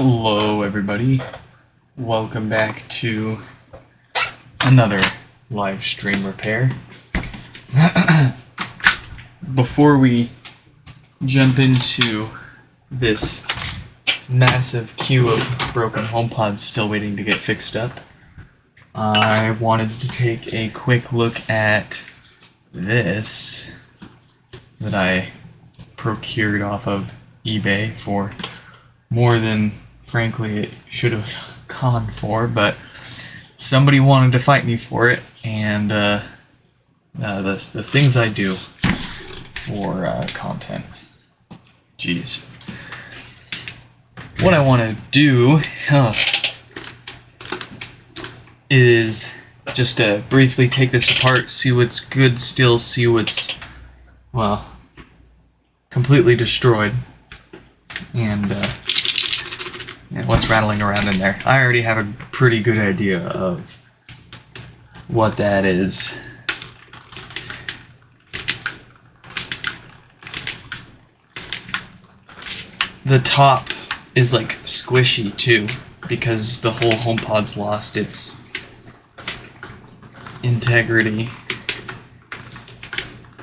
Hello, everybody. Welcome back to another live stream repair. Before we jump into this massive queue of broken HomePods still waiting to get fixed up, I wanted to take a quick look at this that I procured off of eBay for more than, frankly, it should have gone for, but somebody wanted to fight me for it, and the things I do for content. Jeez. What I want to do is just to briefly take this apart, see what's good still, see what's, well, completely destroyed, and what's rattling around in there. I already have a pretty good idea of what that is. The top is like squishy too, because the whole HomePod's lost its integrity.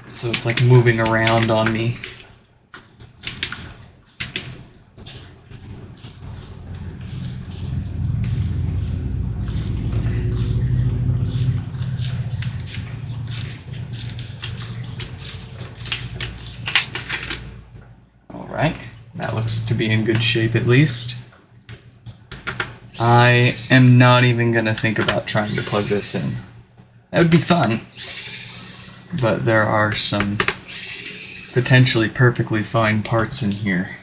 So it's like moving around on me. Alright, that looks to be in good shape at least. I am not even gonna think about trying to plug this in. That would be fun, but there are some potentially perfectly fine parts in here.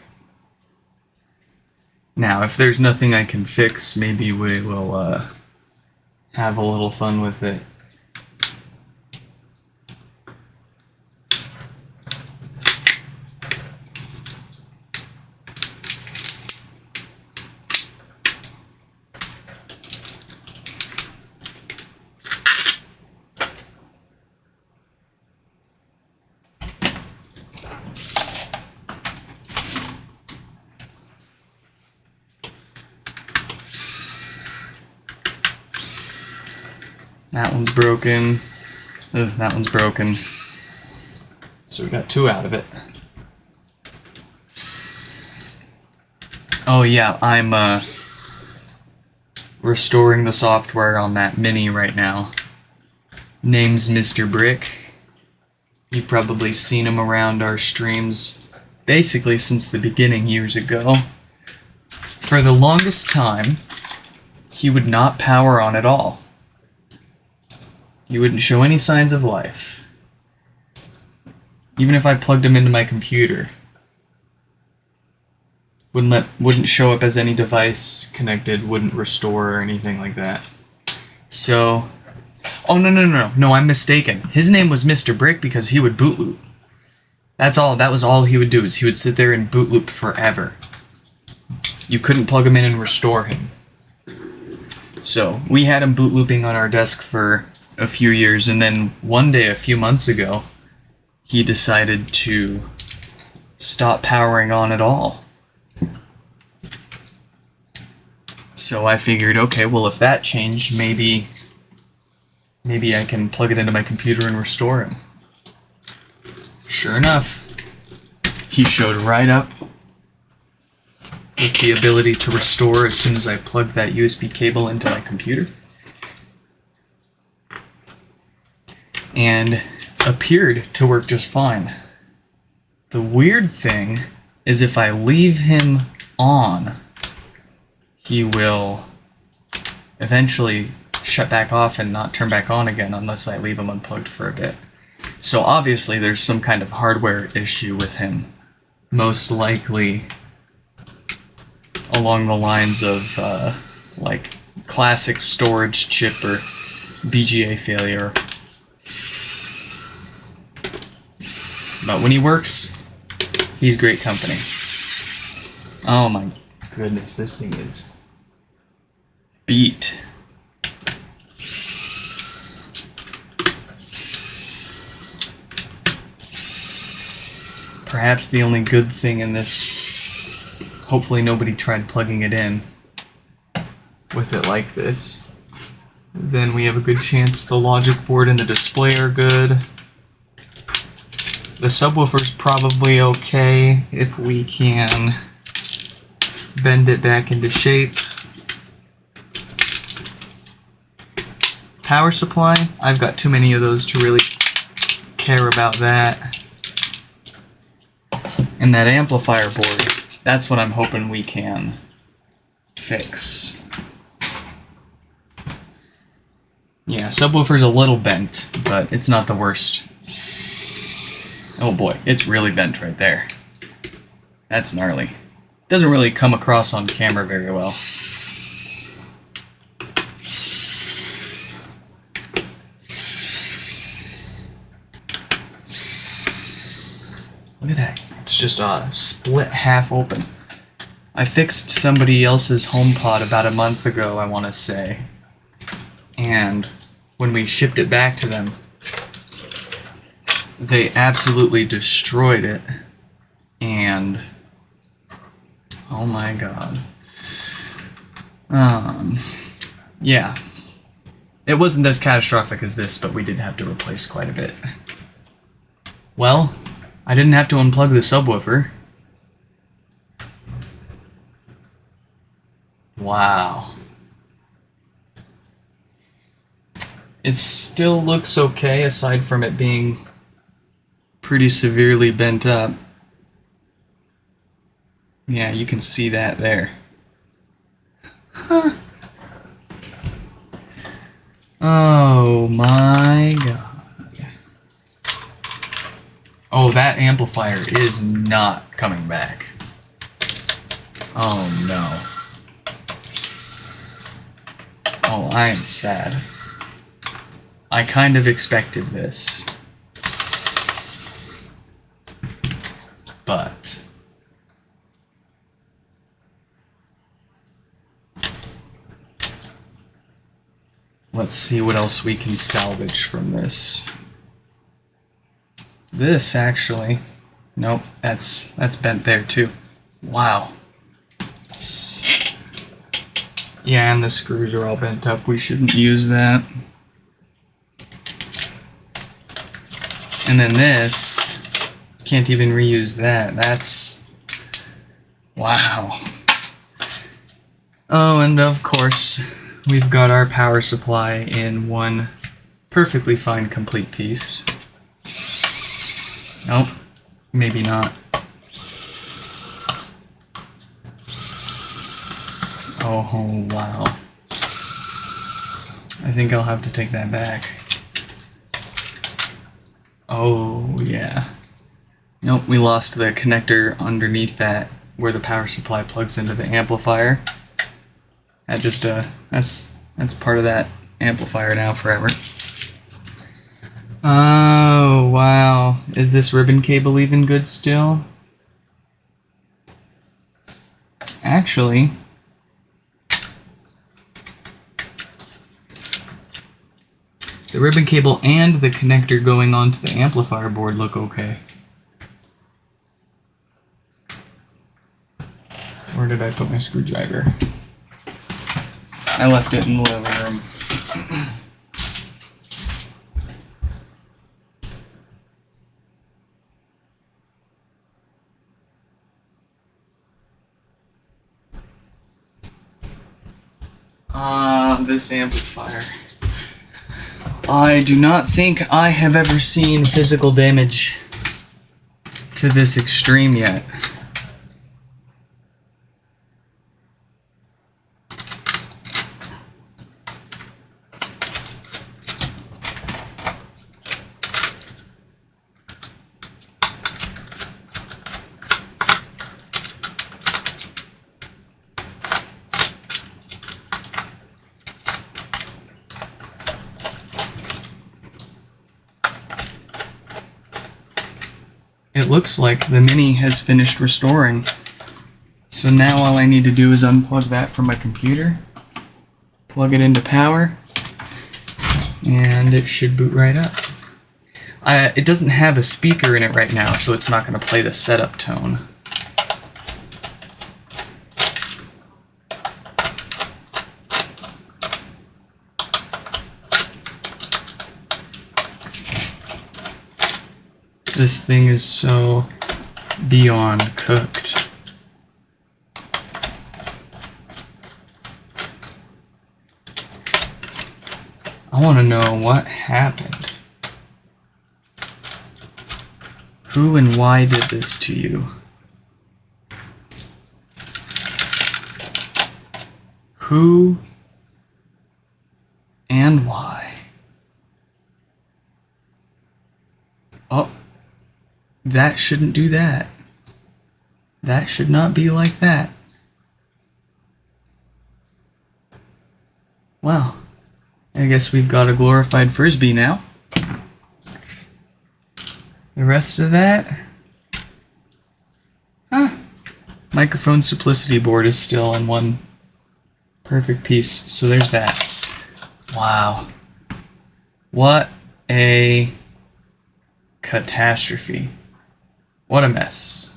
Now, if there's nothing I can fix, maybe we will have a little fun with it. That one's broken. Ugh, that one's broken. So we got two out of it. Oh yeah, I'm restoring the software on that Mini right now. Name's Mr. Brick. You've probably seen him around our streams basically since the beginning years ago. For the longest time, he would not power on at all. He wouldn't show any signs of life. Even if I plugged him into my computer. Wouldn't show up as any device connected, wouldn't restore or anything like that. So, oh no, I'm mistaken. His name was Mr. Brick because he would boot loop. That was all he would do, is he would sit there and boot loop forever. You couldn't plug him in and restore him. So, we had him boot looping on our desk for a few years, and then one day a few months ago he decided to stop powering on at all. So I figured, okay, well, if that changed, maybe I can plug it into my computer and restore him. Sure enough, he showed right up with the ability to restore as soon as I plugged that USB cable into my computer. And appeared to work just fine. The weird thing is if I leave him on, he will eventually shut back off and not turn back on again unless I leave him unplugged for a bit. So obviously there's some kind of hardware issue with him. Most likely along the lines of like classic storage chip or BGA failure. But when he works, he's great company. Oh my goodness, this thing is beat. Perhaps the only good thing in this hopefully nobody tried plugging it in with it like this. Then we have a good chance the logic board and the display are good. The subwoofer's probably okay if we can bend it back into shape. Power supply, I've got too many of those to really care about that. And that amplifier board, that's what I'm hoping we can fix. Yeah, subwoofer's a little bent, but it's not the worst. Oh boy, it's really bent right there. That's gnarly. Doesn't really come across on camera very well. Look at that. It's just split half open. I fixed somebody else's HomePod about a month ago, I want to say. And when we shipped it back to them, they absolutely destroyed it. And oh my god. Yeah. It wasn't as catastrophic as this, but we did have to replace quite a bit. Well, I didn't have to unplug the subwoofer. Wow. It still looks okay, aside from it being pretty severely bent up. Yeah, you can see that there. Huh. Oh my god. Oh, that amplifier is not coming back. Oh no. Oh, I am sad. I kind of expected this. But let's see what else we can salvage from this. This actually, nope, that's bent there too. Wow. Yeah, and the screws are all bent up. We shouldn't use that. And then this, can't even reuse that. That's, wow. Oh, and of course, we've got our power supply in one perfectly fine complete piece. Nope, maybe not. Oh, wow. I think I'll have to take that back. Oh, yeah. Nope, we lost the connector underneath that where the power supply plugs into the amplifier. That just, that's part of that amplifier now forever. Oh, wow. Is this ribbon cable even good still? Actually, the ribbon cable and the connector going onto the amplifier board look okay. Where did I put my screwdriver? I left it in the living room. This amplifier. I do not think I have ever seen physical damage to this extreme yet. It looks like the Mini has finished restoring. So now all I need to do is unplug that from my computer, plug it into power, and it should boot right up. It doesn't have a speaker in it right now, so it's not going to play the setup tone. This thing is so beyond cooked. I want to know what happened. Who and why did this to you? Who and why? Oh, that shouldn't do that. That should not be like that. Wow. I guess we've got a glorified Frisbee now. The rest of that? Huh. Microphone simplicity board is still in one perfect piece, so there's that. Wow. What a catastrophe. What a mess.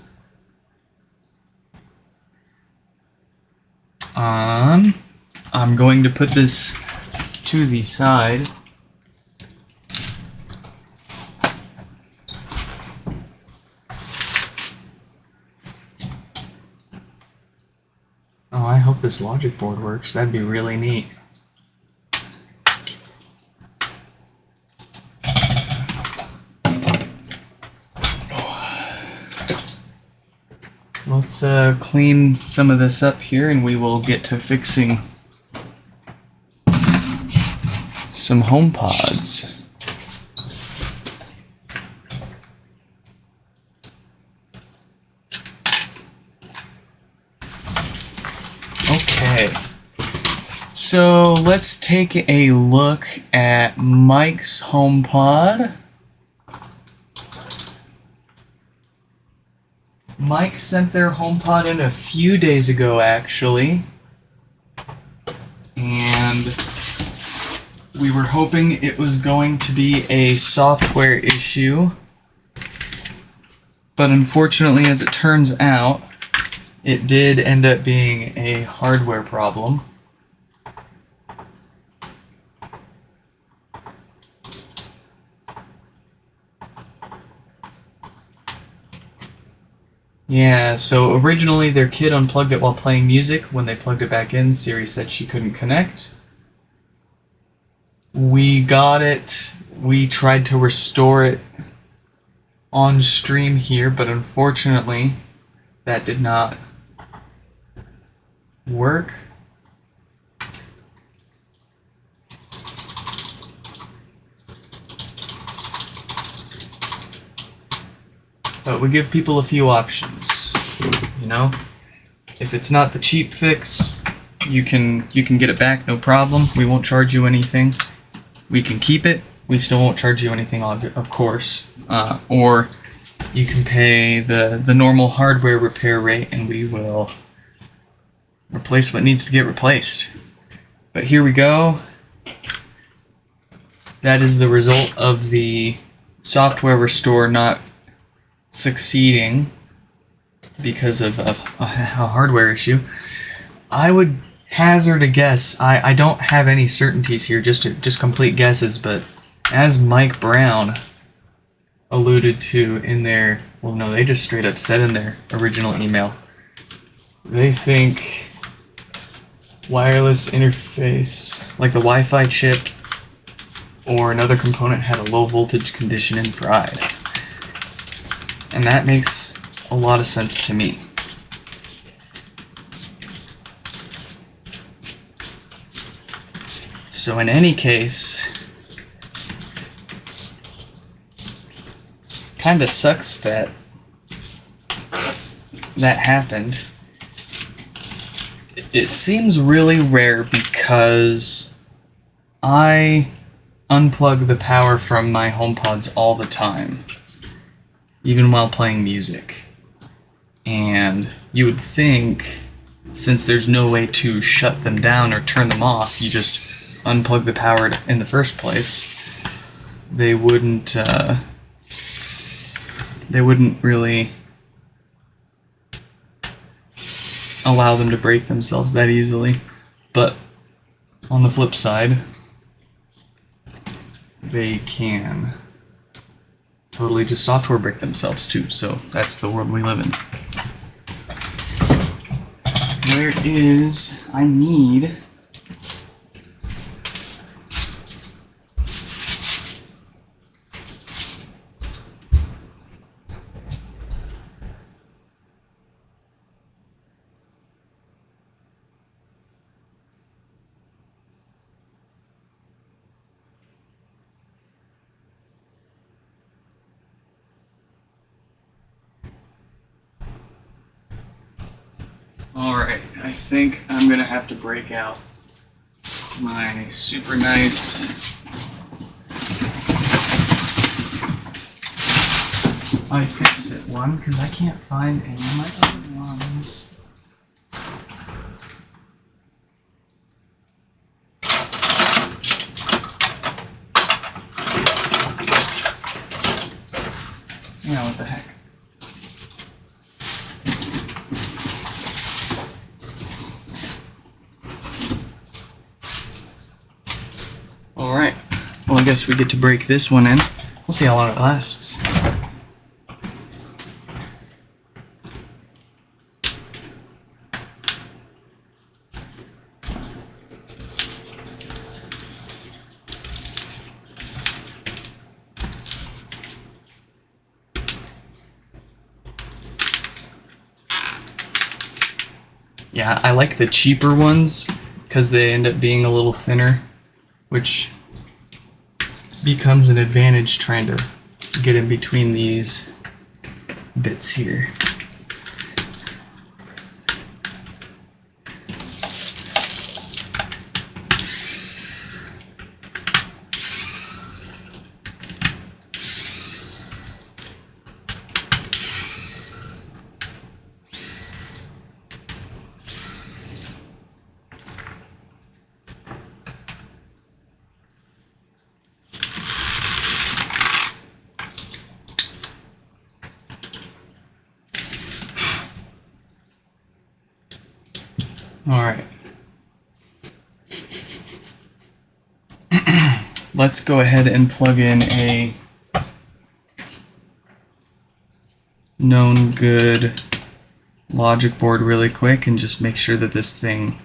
I'm going to put this to the side. Oh, I hope this logic board works. That'd be really neat. Let's clean some of this up here and we will get to fixing some HomePods. Okay, so let's take a look at Mike's HomePod. Mike sent their HomePod in a few days ago, actually, and we were hoping it was going to be a software issue, but unfortunately, as it turns out, it did end up being a hardware problem. Yeah, so originally their kid unplugged it while playing music. When they plugged it back in, Siri said she couldn't connect. We got it. We tried to restore it on stream here, but unfortunately that did not work. But we give people a few options, you know? If it's not the cheap fix, you can get it back, no problem. We won't charge you anything. We can keep it. We still won't charge you anything, of course. Or you can pay the normal hardware repair rate and we will replace what needs to get replaced. But here we go. That is the result of the software restore not succeeding because of a hardware issue. I would hazard a guess. I don't have any certainties here, just complete guesses, but as Mike Brown alluded to in their, well, no, they just straight up said in their original email, they think wireless interface, like the Wi-Fi chip or another component, had a low voltage condition and fried. And that makes a lot of sense to me. So in any case, kind of sucks that that happened. It seems really rare because I unplug the power from my HomePods all the time, even while playing music. And you would think, since there's no way to shut them down or turn them off, you just unplug the power in the first place, they wouldn't really allow them to break themselves that easily. But on the flip side, they can. totally just software brick themselves too. So that's the world we live in. I need Alright, I think I'm gonna have to break out my super nice iFixit one because I can't find any of my other ones. Yeah, what the heck. Alright, well I guess we get to break this one in. We'll see how long it lasts. Yeah, I like the cheaper ones because they end up being a little thinner, which becomes an advantage trying to get in between these bits here. Alright. Let's go ahead and plug in a known good logic board really quick and just make sure that this thing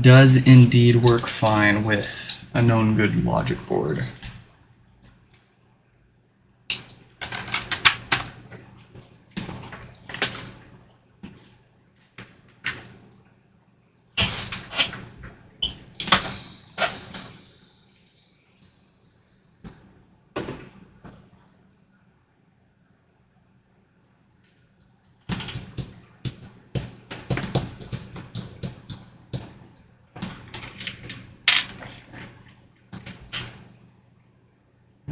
does indeed work fine with a known good logic board.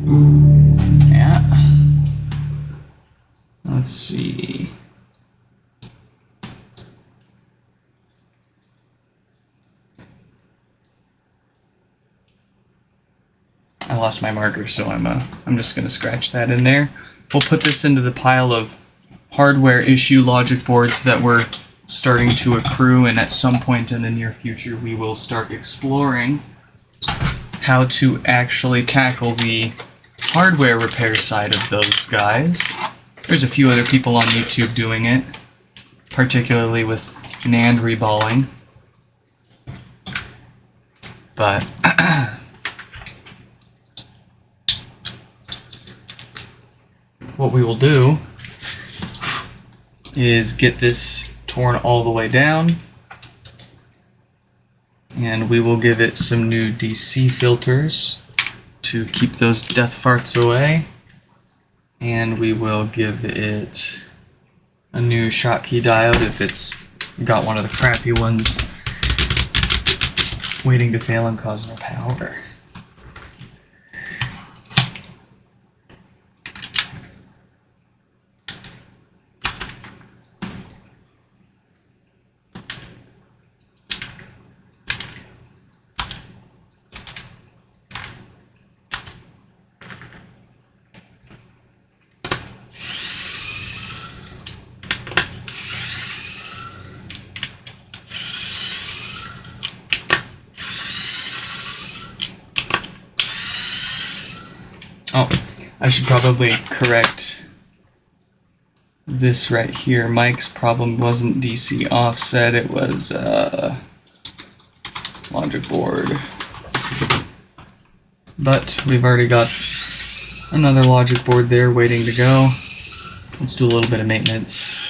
Yeah. Let's see. I lost my marker, so I'm just gonna scratch that in there. We'll put this into the pile of hardware issue logic boards that we're starting to accrue, and at some point in the near future we will start exploring how to actually tackle the hardware repair side of those guys. There's a few other people on YouTube doing it, particularly with NAND reballing. But what we will do is get this torn all the way down, and we will give it some new DC filters to keep those death farts away, and we will give it a new Schottky diode if it's got one of the crappy ones waiting to fail and cause no power. Oh, I should probably correct this right here. Mike's problem wasn't DC offset, it was logic board. But we've already got another logic board there waiting to go. Let's do a little bit of maintenance.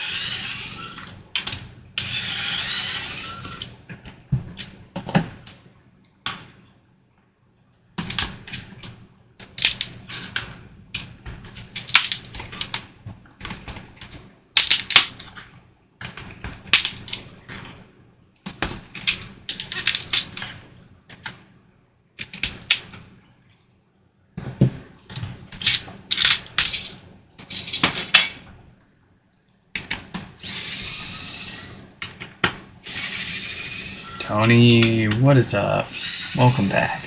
Tony, what is up? Welcome back.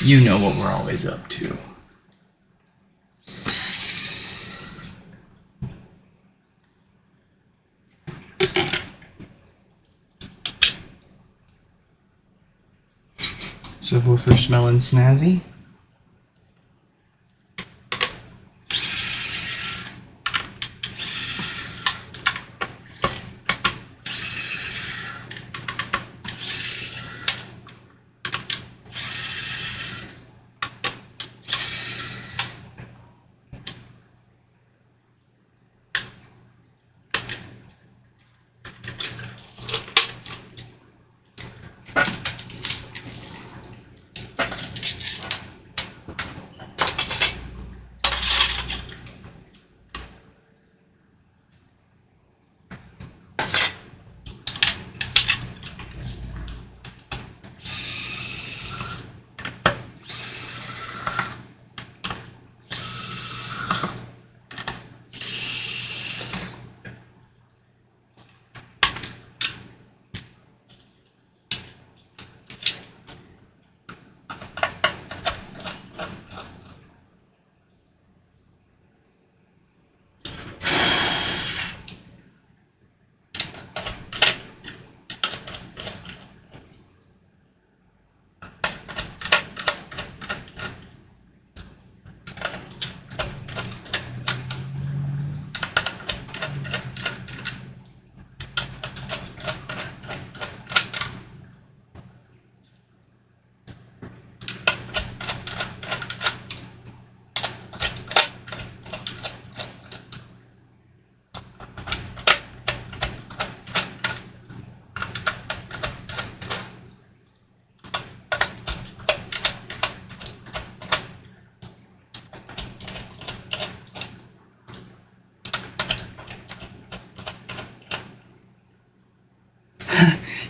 You know what we're always up to. Subwoofer smelling snazzy.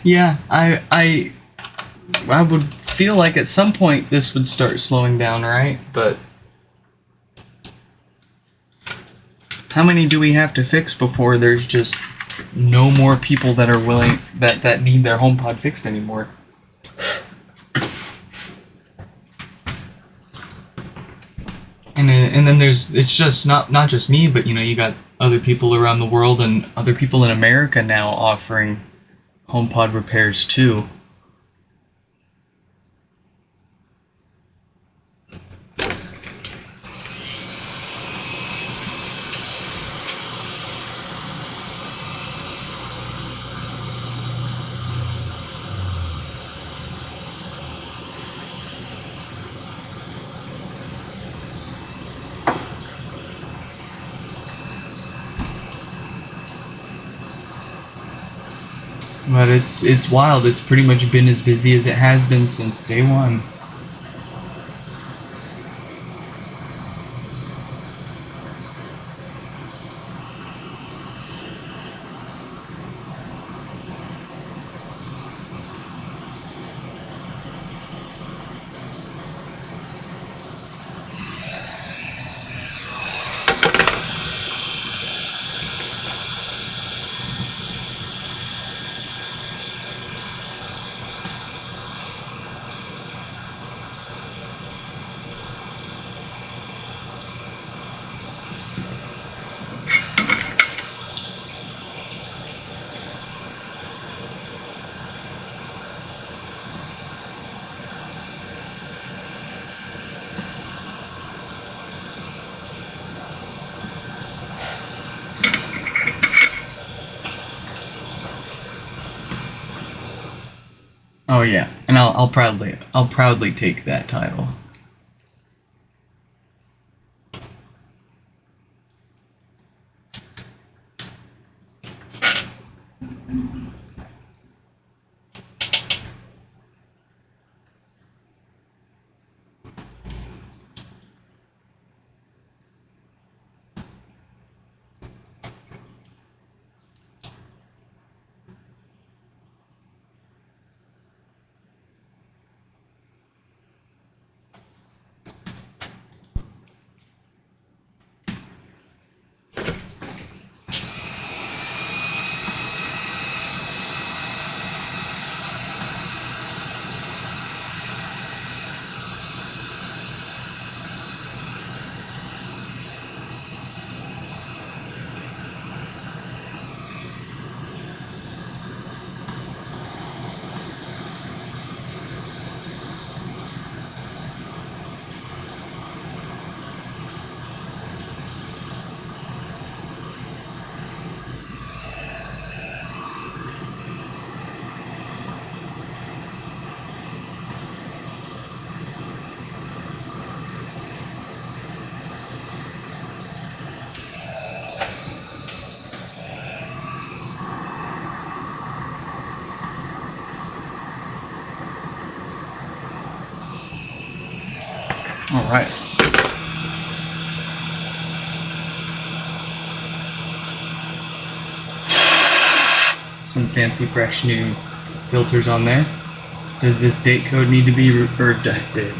Yeah, I would feel like at some point this would start slowing down, right? But how many do we have to fix before there's just no more people that are willing that need their HomePod fixed anymore? And then it's just not just me, but you got other people around the world and other people in America now offering HomePod repairs too. But it's wild. It's pretty much been as busy as it has been since day one. Oh yeah, and I'll proudly take that title. All right. Some fancy, fresh new filters on there. Does this date code need to be,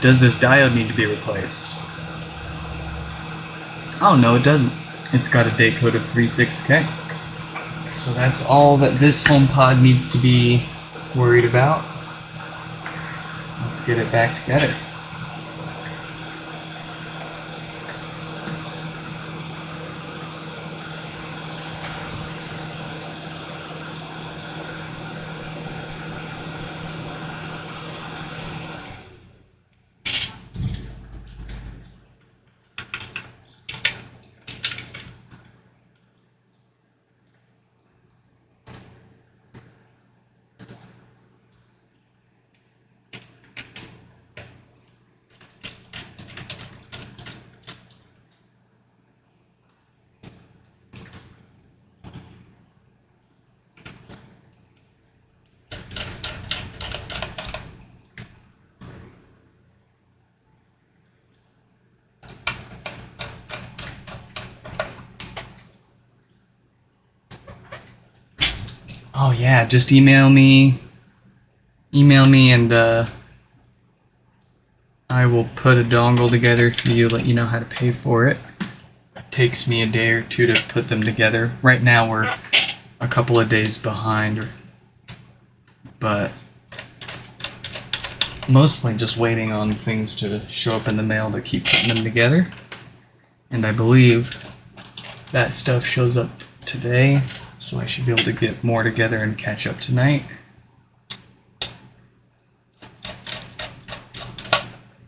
does this diode need to be replaced? Oh no, it doesn't. It's got a date code of 36K. So that's all that this HomePod needs to be worried about. Let's get it back together. Oh yeah, just email me and I will put a dongle together for you, let you know how to pay for it. Takes me a day or two to put them together. Right now we're a couple of days behind, but mostly just waiting on things to show up in the mail to keep putting them together. And I believe that stuff shows up today, so I should be able to get more together and catch up tonight.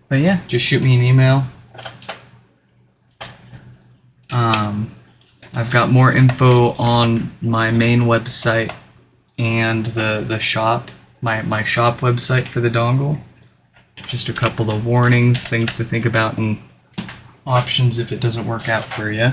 But yeah, just shoot me an email. I've got more info on my main website and the shop, my shop website for the dongle. Just a couple of warnings, things to think about, and options if it doesn't work out for you.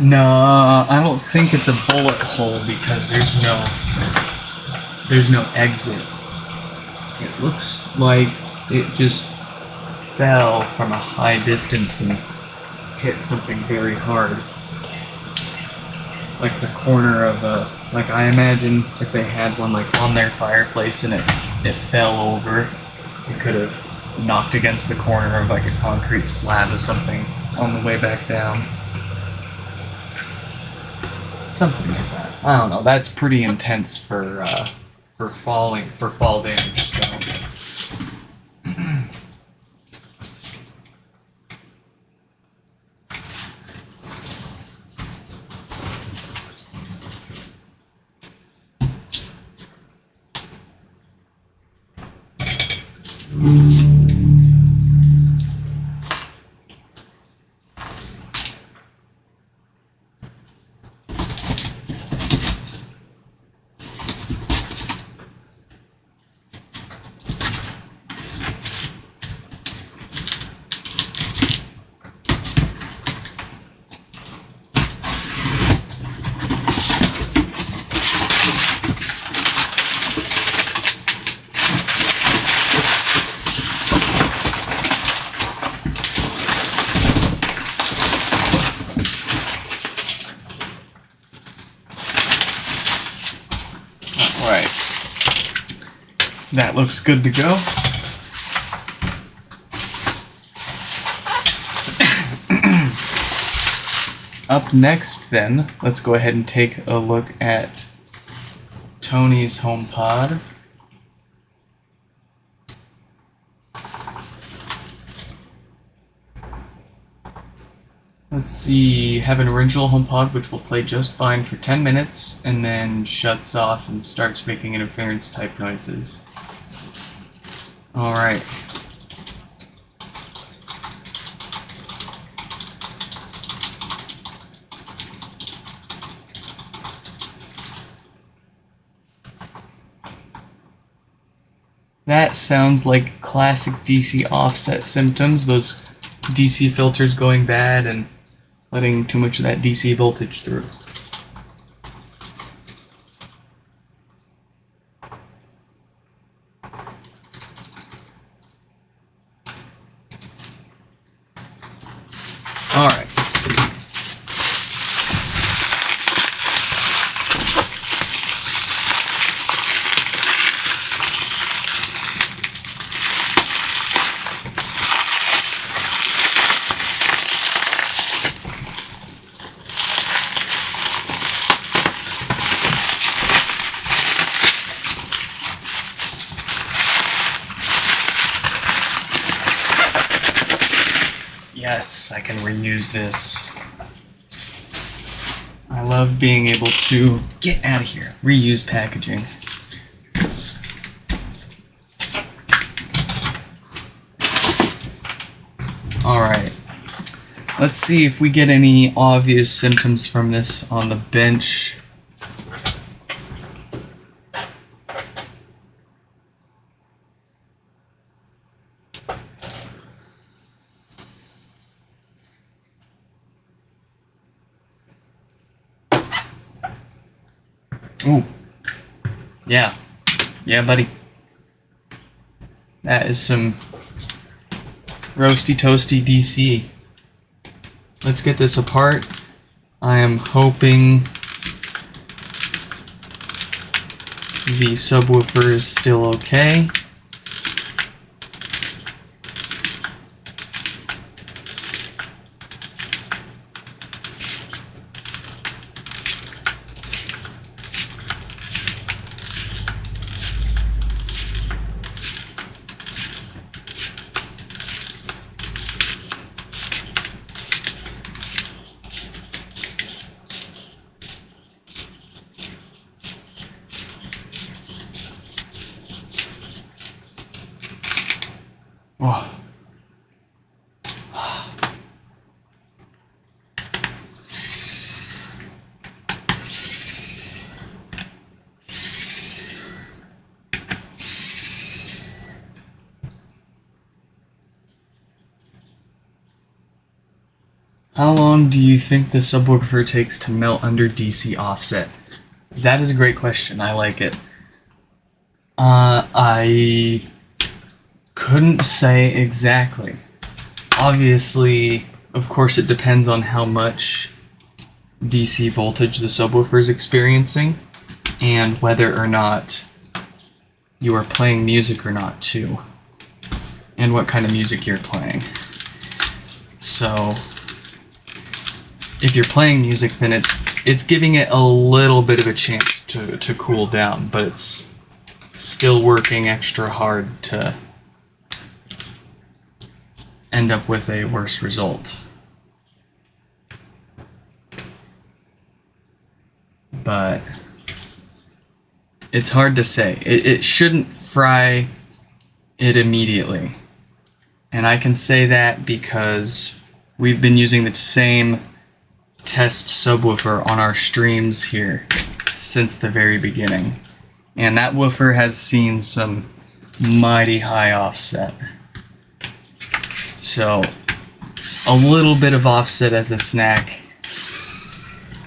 No, I don't think it's a bullet hole because there's no exit. It looks like it just fell from a high distance and hit something very hard. Like the corner of a, like I imagine if they had one like on their fireplace and it fell over, it could have knocked against the corner of like a concrete slab or something on the way back down. Something like that. I don't know. That's pretty intense for fall damage. So. Right. That looks good to go. Up next, then, let's go ahead and take a look at Tony's HomePod. Let's see, have an original HomePod which will play just fine for 10 minutes and then shuts off and starts making interference type noises. Alright. That sounds like classic DC offset symptoms, those DC filters going bad and letting too much of that DC voltage through. All right. Yes, I can reuse this. I love being able to get out of here. Reuse packaging. Alright. Let's see if we get any obvious symptoms from this on the bench. Ooh. Yeah. Yeah, buddy. That is some roasty toasty DC. Let's get this apart. I am hoping the subwoofer is still okay. Oh. How long do you think the subwoofer takes to melt under DC offset? That is a great question. I like it. I couldn't say exactly. Obviously, of course, it depends on how much DC voltage the subwoofer is experiencing and whether or not you are playing music or not too, and what kind of music you're playing. So if you're playing music, then it's giving it a little bit of a chance to cool down, but it's still working extra hard to end up with a worse result. But it's hard to say. It shouldn't fry it immediately. And I can say that because we've been using the same test subwoofer on our streams here since the very beginning. And that woofer has seen some mighty high offset. So a little bit of offset as a snack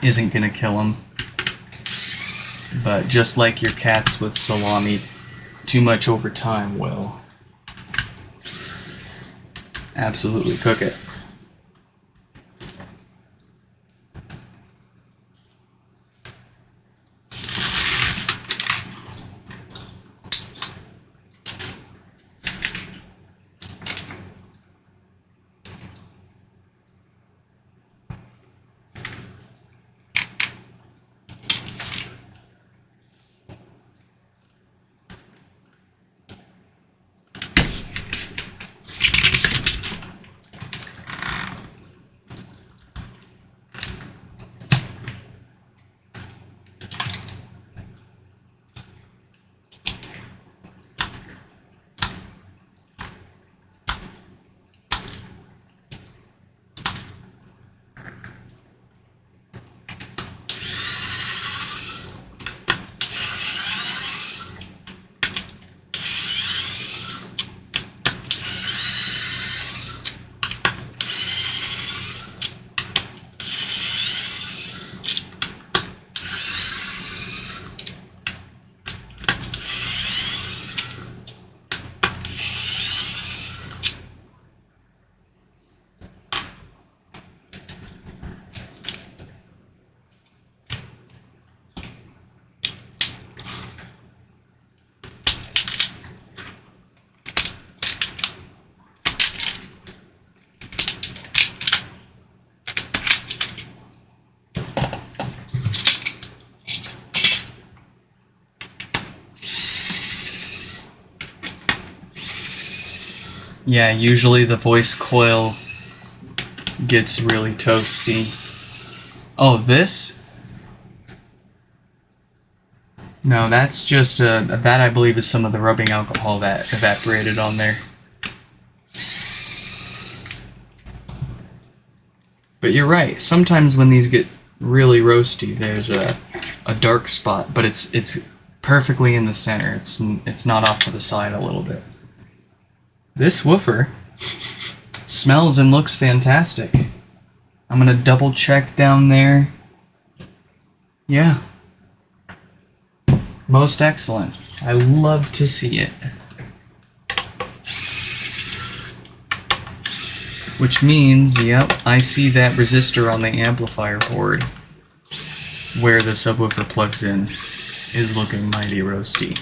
isn't gonna kill them. But just like your cats with salami, too much over time will absolutely cook it. Yeah, usually the voice coil gets really toasty. Oh, this? No, that's just that I believe is some of the rubbing alcohol that evaporated on there. But you're right, sometimes when these get really roasty, there's a dark spot, but it's perfectly in the center. It's not off to the side a little bit. This woofer smells and looks fantastic. I'm gonna double check down there. Yeah. Most excellent. I love to see it. Which means, yep, I see that resistor on the amplifier board where the subwoofer plugs in is looking mighty roasty.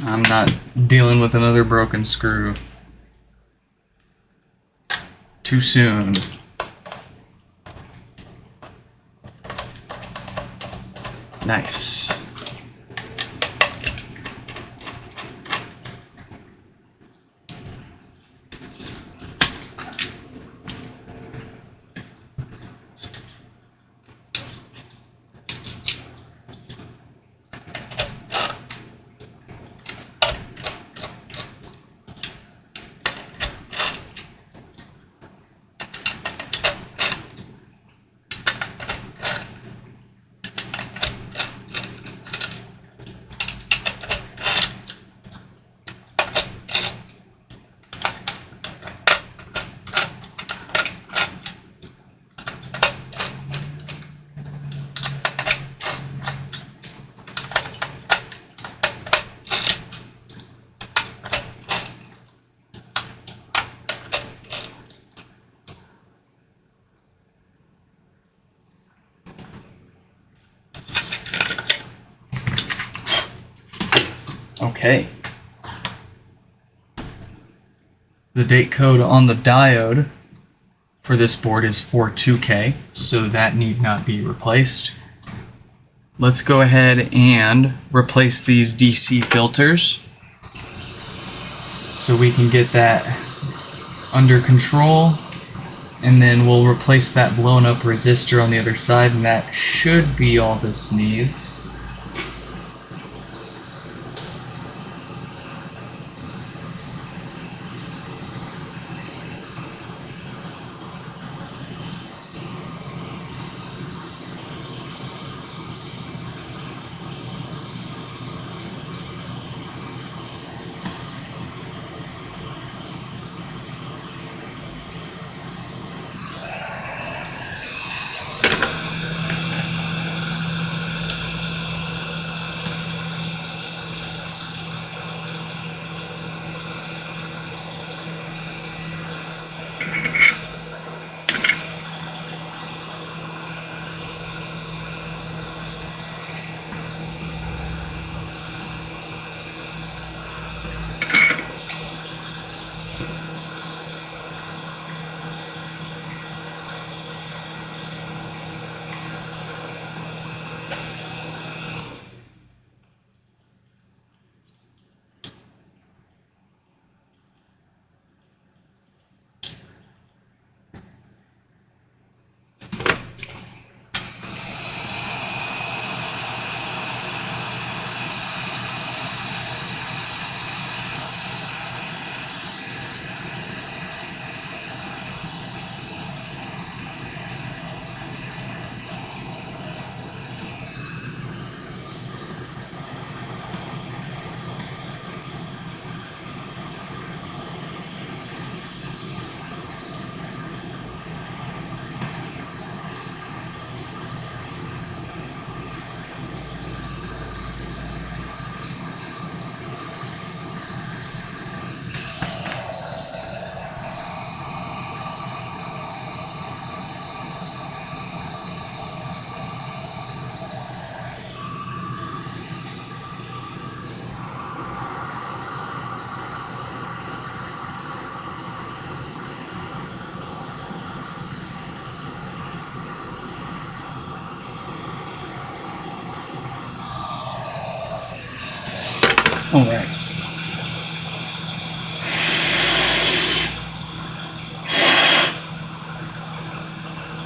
I'm not dealing with another broken screw too soon. Nice. Okay. The date code on the diode for this board is 42K, so that need not be replaced. Let's go ahead and replace these DC filters so we can get that under control, and then we'll replace that blown up resistor on the other side, and that should be all this needs. All right.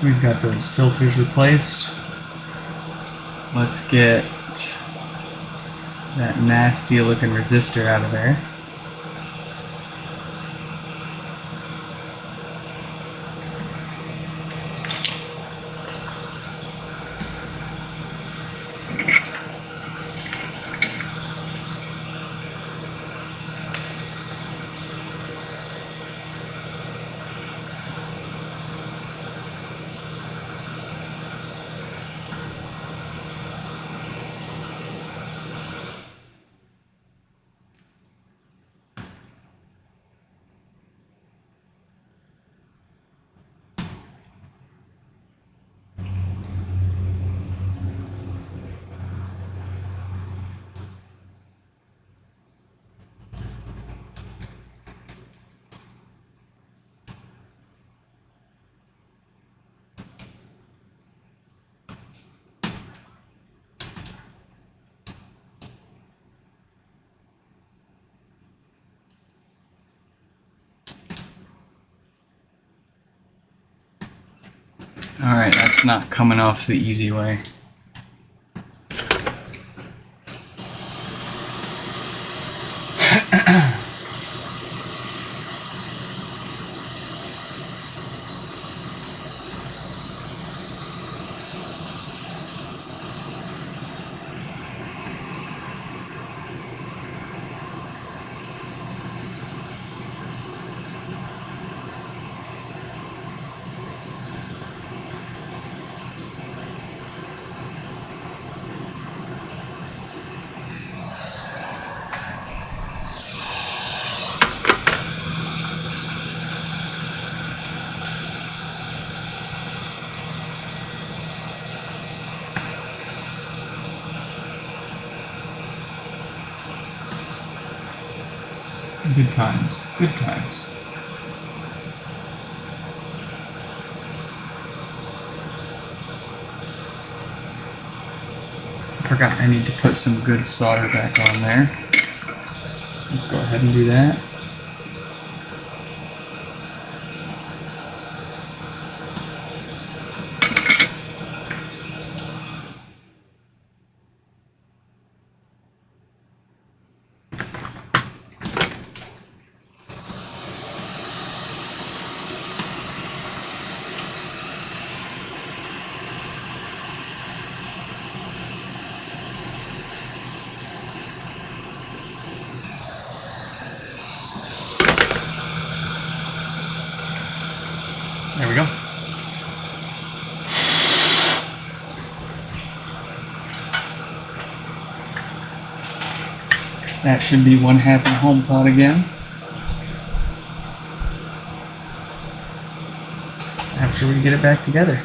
We've got those filters replaced. Let's get that nasty looking resistor out of there. Alright, that's not coming off the easy way. Good times. Good times. I forgot I need to put some good solder back on there. Let's go ahead and do that. There we go. That should be one happy HomePod again. After we get it back together.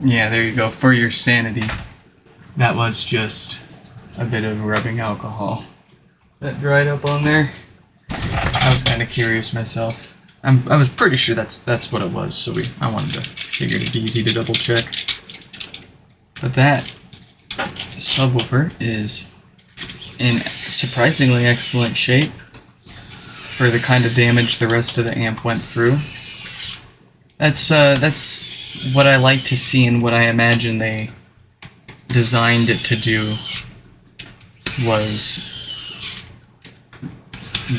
Yeah, there you go. For your sanity. That was just a bit of rubbing alcohol that dried up on there. I was kind of curious myself. I was pretty sure that's what it was, so I wanted to figure it'd be easy to double check. But that subwoofer is in surprisingly excellent shape for the kind of damage the rest of the amp went through. That's what I like to see, and what I imagine they designed it to do was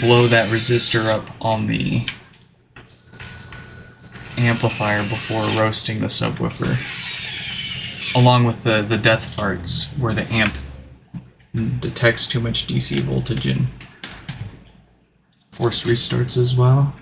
blow that resistor up on the amplifier before roasting the subwoofer, along with the death farts where the amp detects too much DC voltage and force restarts as well.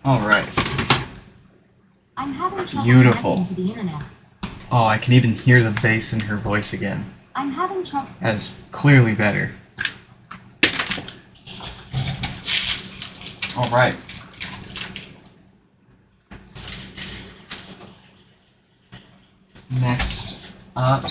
Alright. I'm having trouble Beautiful. connecting to the internet. Oh, I can even hear the bass in her voice again. I'm having trouble. That's clearly better. Alright. Next up.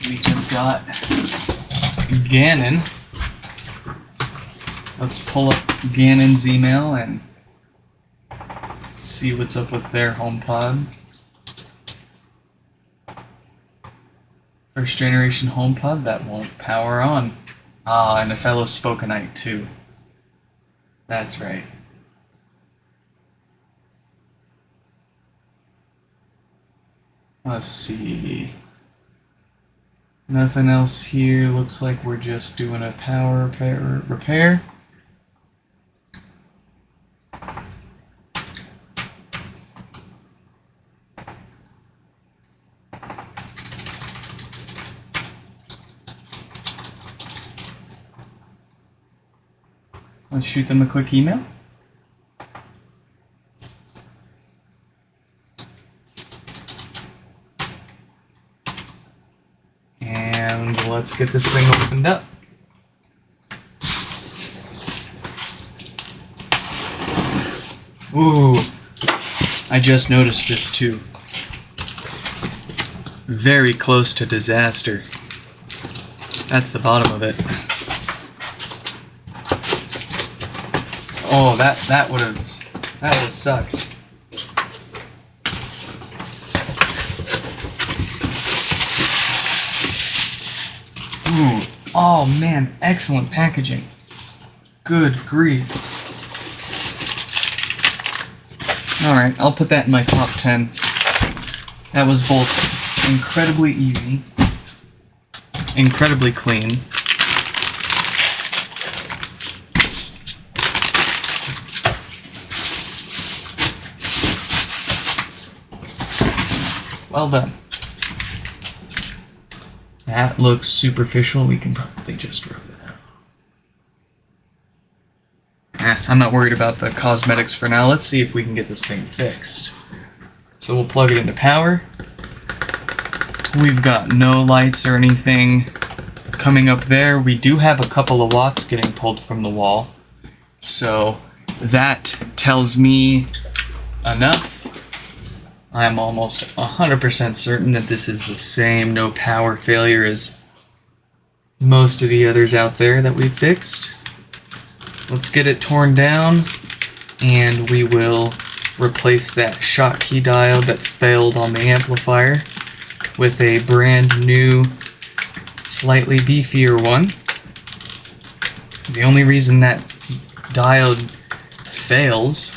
We have got Ganon. Let's pull up Ganon's email and see what's up with their HomePod. First generation HomePod that won't power on. Ah, and a fellow Spokenite too. That's right. Let's see. Nothing else here. Looks like we're just doing a power repair. Let's shoot them a quick email. And let's get this thing opened up. Ooh, I just noticed this too. Very close to disaster. That's the bottom of it. Oh, that would have sucked. Ooh, oh man, excellent packaging. Good grief. Alright, I'll put that in my top 10. That was both incredibly easy, incredibly clean. Well done. That looks superficial. We can probably just rub it out. I'm not worried about the cosmetics for now. Let's see if we can get this thing fixed. So we'll plug it into power. We've got no lights or anything coming up there. We do have a couple of watts getting pulled from the wall. So that tells me enough. I'm almost 100% certain that this is the same no power failure as most of the others out there that we've fixed. Let's get it torn down, and we will replace that Schottky diode that's failed on the amplifier with a brand new, slightly beefier one. The only reason that diode fails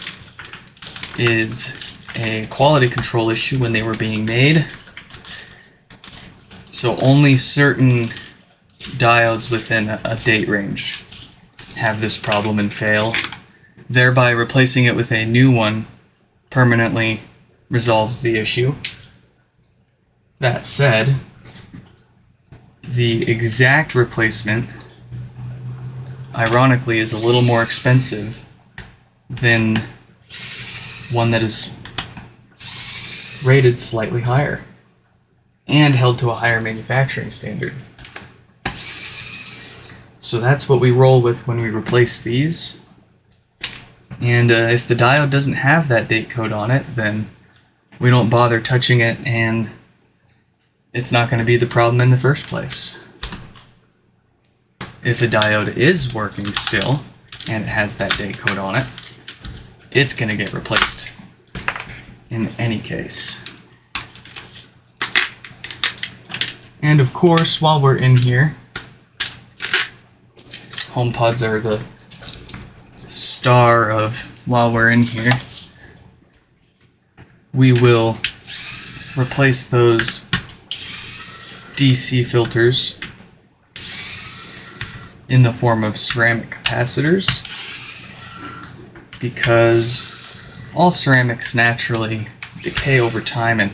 is a quality control issue when they were being made. So only certain diodes within a date range have this problem and fail. Thereby replacing it with a new one permanently resolves the issue. That said, the exact replacement ironically is a little more expensive than one that is rated slightly higher and held to a higher manufacturing standard. So that's what we roll with when we replace these. And if the diode doesn't have that date code on it, then we don't bother touching it, and it's not going to be the problem in the first place. If a diode is working still and it has that date code on it, it's going to get replaced in any case. And of course, while we're in here, HomePods are the star of while we're in here. We will replace those DC filters in the form of ceramic capacitors, because all ceramics naturally decay over time, and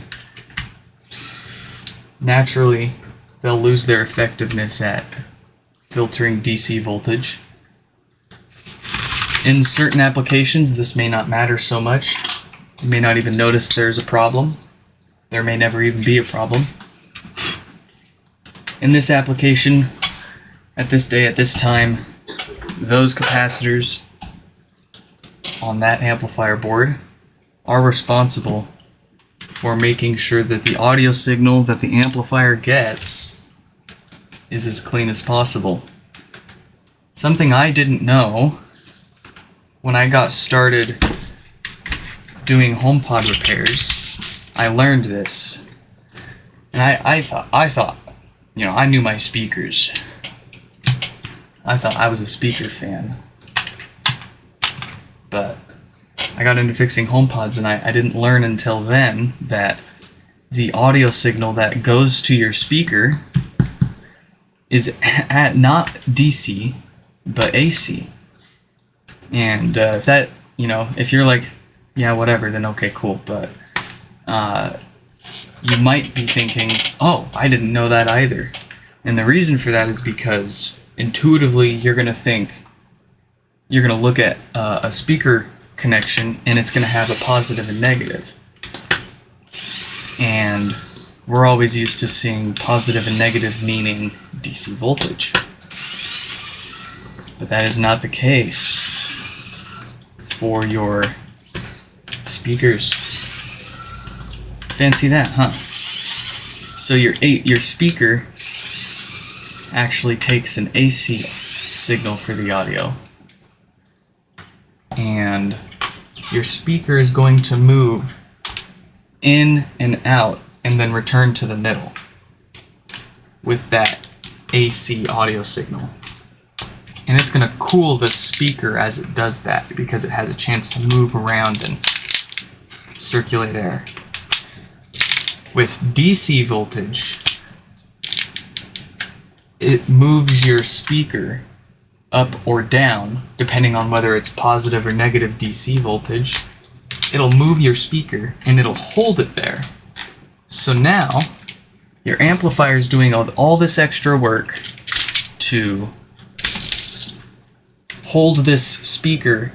naturally they'll lose their effectiveness at filtering DC voltage. In certain applications, this may not matter so much. You may not even notice there's a problem. There may never even be a problem. In this application, at this day, at this time, those capacitors on that amplifier board are responsible for making sure that the audio signal that the amplifier gets is as clean as possible. Something I didn't know when I got started doing HomePod repairs, I learned this. And I thought, you know, I knew my speakers. I thought I was a speaker fan. But I got into fixing HomePods, and I didn't learn until then that the audio signal that goes to your speaker is at not DC, but AC. And if that, you know, if you're like, yeah, whatever, then okay, cool. But you might be thinking, oh, I didn't know that either. And the reason for that is because intuitively you're going to think, you're going to look at a speaker connection and it's going to have a positive and negative. And we're always used to seeing positive and negative meaning DC voltage. But that is not the case for your speakers. Fancy that, huh? So your speaker actually takes an AC signal for the audio, and your speaker is going to move in and out and then return to the middle with that AC audio signal. And it's going to cool the speaker as it does that, because it has a chance to move around and circulate air. With DC voltage, it moves your speaker up or down, depending on whether it's positive or negative DC voltage. It'll move your speaker and it'll hold it there. So now, your amplifier is doing all this extra work to hold this speaker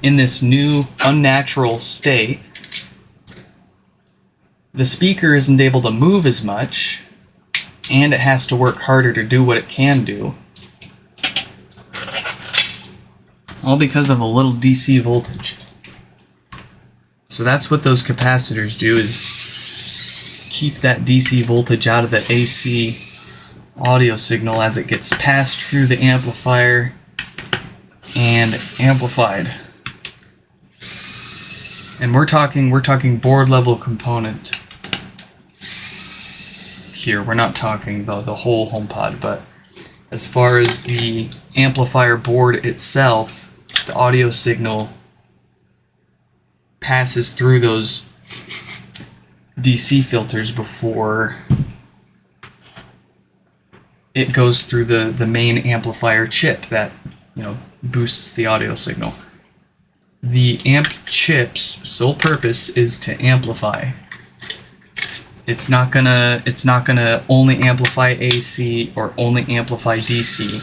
in this new unnatural state. The speaker isn't able to move as much, and it has to work harder to do what it can do. All because of a little DC voltage. So that's what those capacitors do, is keep that DC voltage out of the AC audio signal as it gets passed through the amplifier and amplified. And we're talking board level component here. We're not talking the whole HomePod, but as far as the amplifier board itself, the audio signal passes through those DC filters before it goes through the main amplifier chip that, you know, boosts the audio signal. The amp chip's sole purpose is to amplify. It's not gonna only amplify AC or only amplify DC.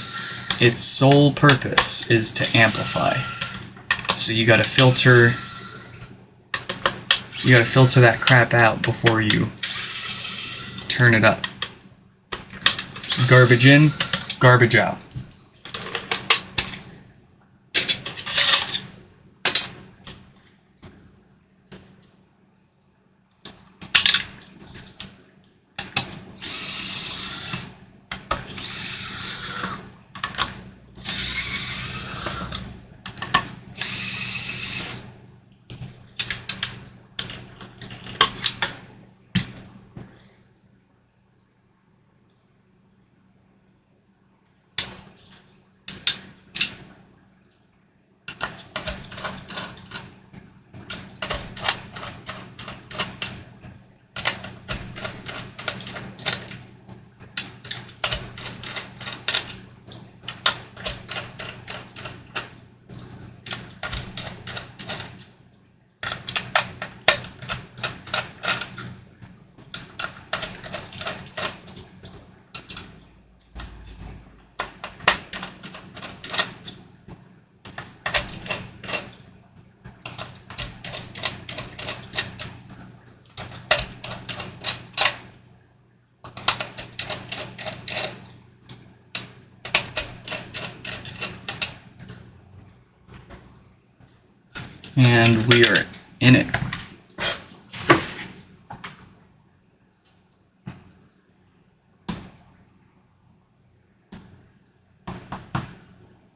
Its sole purpose is to amplify. So you gotta filter that crap out before you turn it up. Garbage in, garbage out. And we are in it.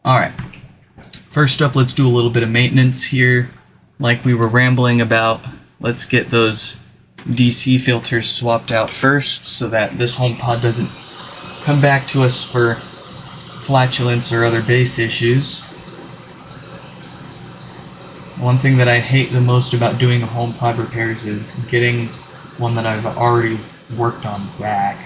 Alright, first up, let's do a little bit of maintenance here. Like we were rambling about, let's get those DC filters swapped out first so that this HomePod doesn't come back to us for flatulence or other bass issues. One thing that I hate the most about doing a HomePod repairs is getting one that I've already worked on back.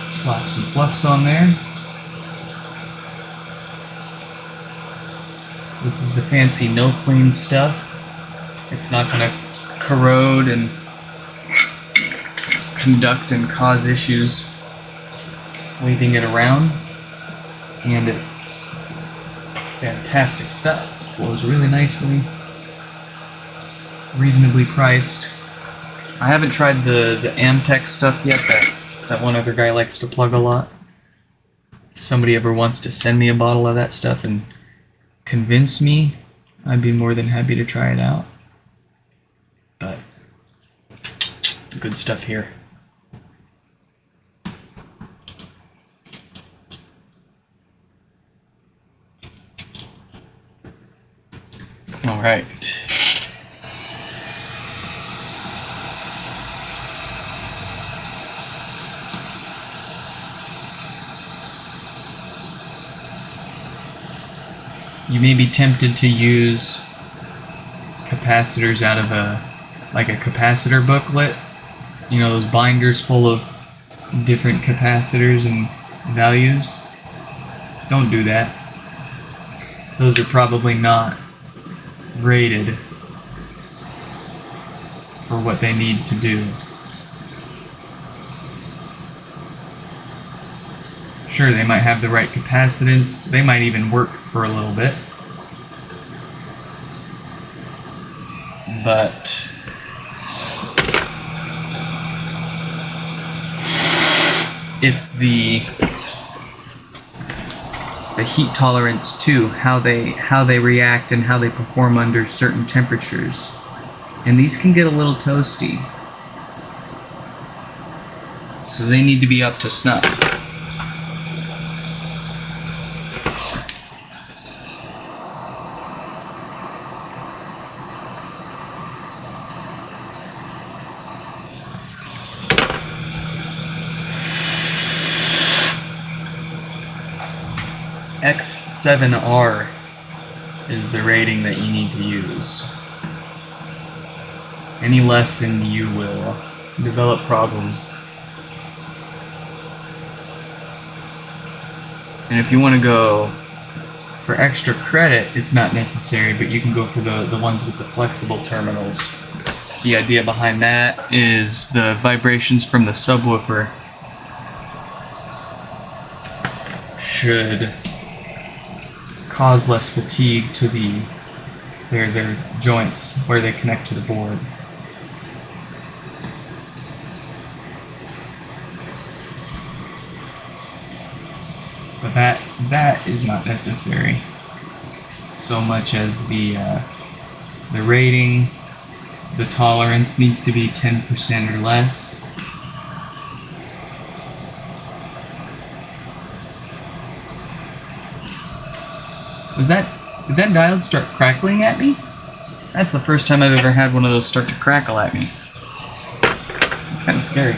Slap some flux on there. This is the fancy no clean stuff. It's not going to corrode and conduct and cause issues waving it around. And it's fantastic stuff. It flows really nicely. Reasonably priced. I haven't tried the Amtech stuff yet that one other guy likes to plug a lot. If somebody ever wants to send me a bottle of that stuff and convince me, I'd be more than happy to try it out. But good stuff here. All right. You may be tempted to use capacitors out of a capacitor booklet. You know, those binders full of different capacitors and values. Don't do that. Those are probably not rated for what they need to do. Sure, they might have the right capacitance, they might even work for a little bit, but it's the heat tolerance too, how they react and how they perform under certain temperatures. And these can get a little toasty, so they need to be up to snuff. X7R is the rating that you need to use. Any less and you will develop problems. And if you want to go for extra credit, it's not necessary, but you can go for the ones with the flexible terminals. The idea behind that is the vibrations from the subwoofer should cause less fatigue to their joints where they connect to the board. But that is not necessary so much as the rating. The tolerance needs to be 10% or less. Did that diode start crackling at me? That's the first time I've ever had one of those start to crackle at me. It's kind of scary.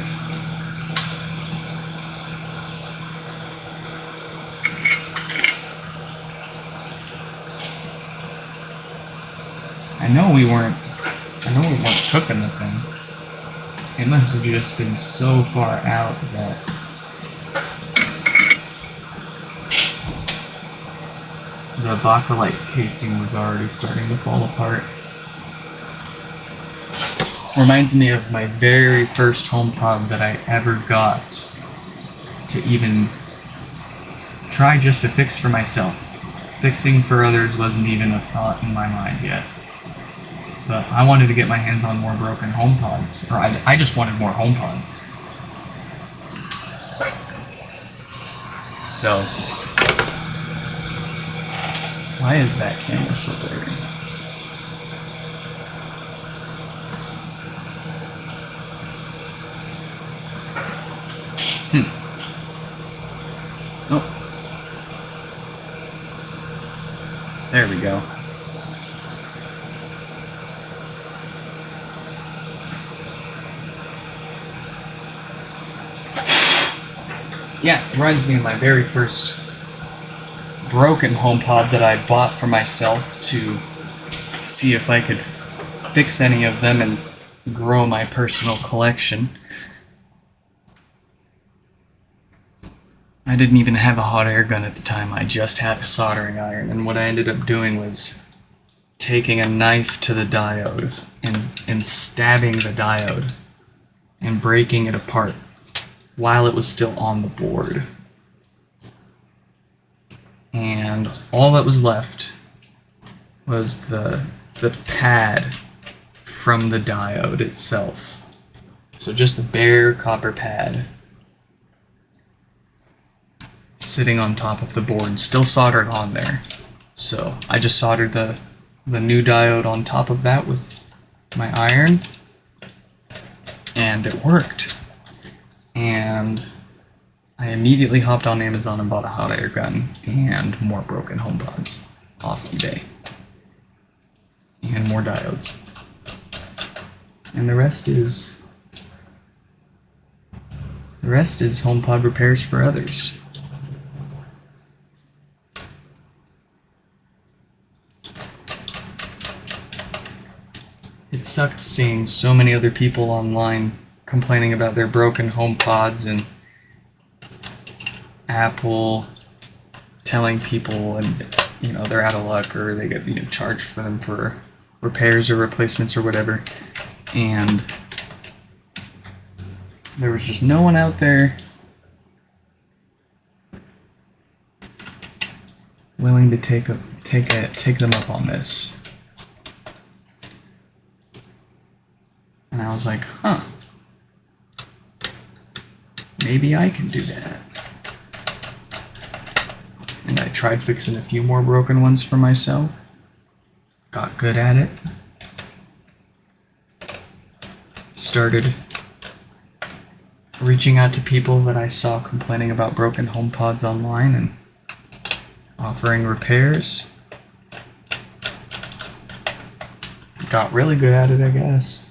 I know we weren't cooking the thing. It must have just been so far out that the Bakelite casing was already starting to fall apart. reminds me of my very first HomePod that I ever got to even try just to fix for myself. Fixing for others wasn't even a thought in my mind yet. But I wanted to get my hands on more broken HomePods. Or I just wanted more HomePods. So, why is that camera so blurry? Oh. There we go. Yeah, it reminds me of my very first broken HomePod that I bought for myself to see if I could fix any of them and grow my personal collection. I didn't even have a hot air gun at the time, I just had a soldering iron, and what I ended up doing was taking a knife to the diode and stabbing the diode and breaking it apart while it was still on the board. And all that was left was the pad from the diode itself. So just the bare copper pad sitting on top of the board, still soldered on there. So I just soldered the new diode on top of that with my iron, and it worked. And I immediately hopped on Amazon and bought a hot air gun and more broken HomePods off eBay. And more diodes. And the rest is HomePod repairs for others. It sucked seeing so many other people online complaining about their broken HomePods and Apple telling people and they're out of luck or they get charged for them for repairs or replacements or whatever, and there was just no one out there willing to take them up on this. And I was like, huh, maybe I can do that. And I tried fixing a few more broken ones for myself. Got good at it. Started reaching out to people that I saw complaining about broken HomePods online and offering repairs. Got really good at it, I guess.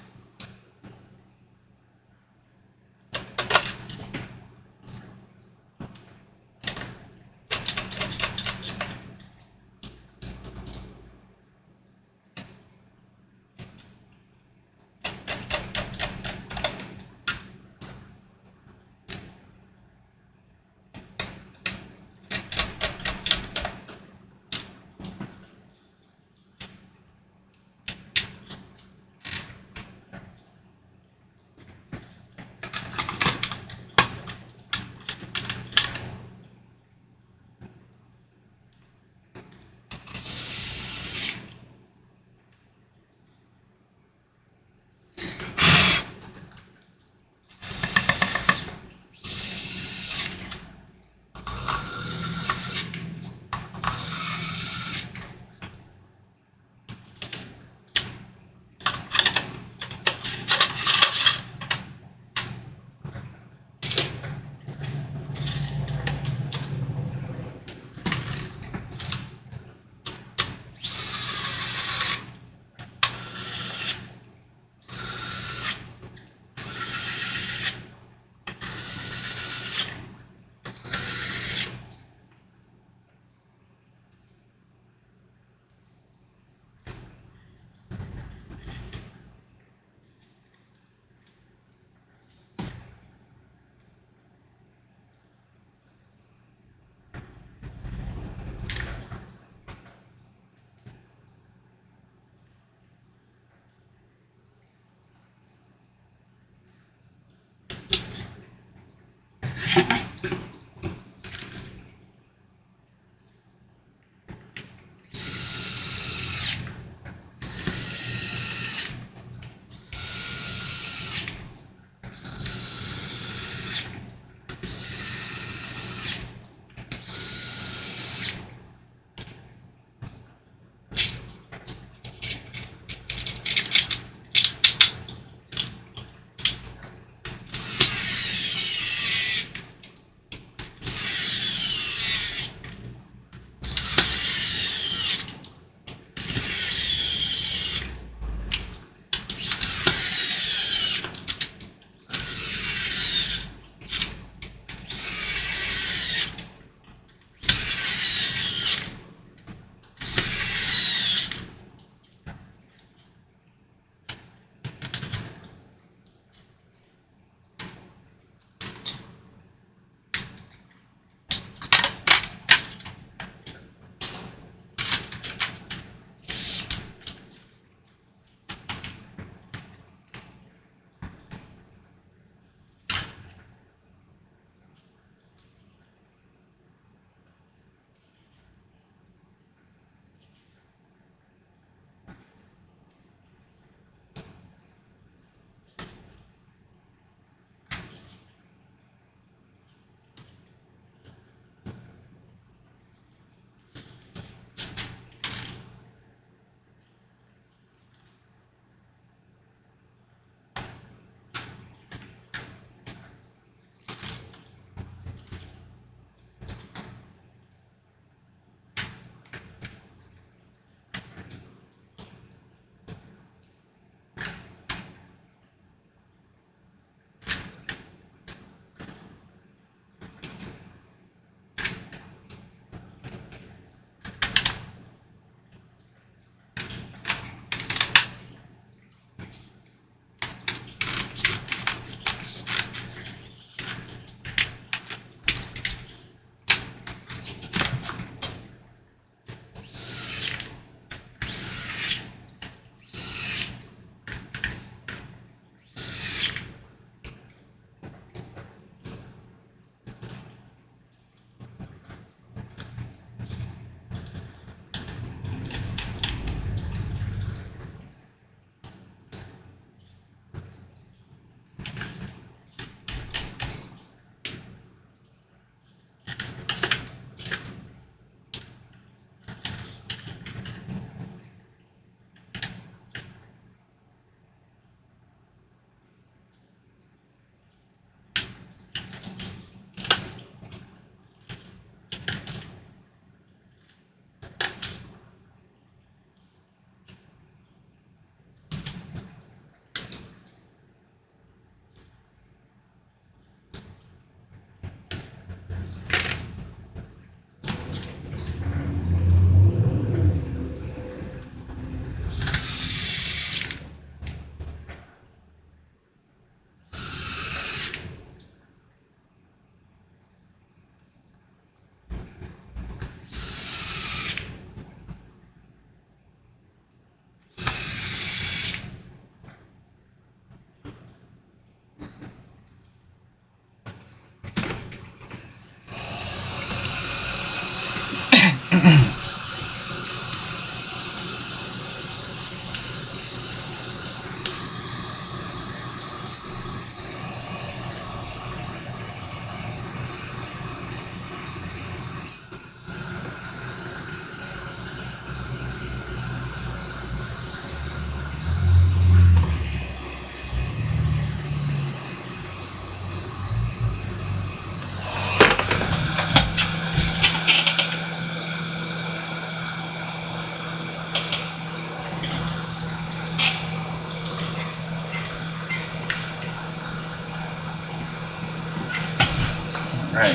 Right.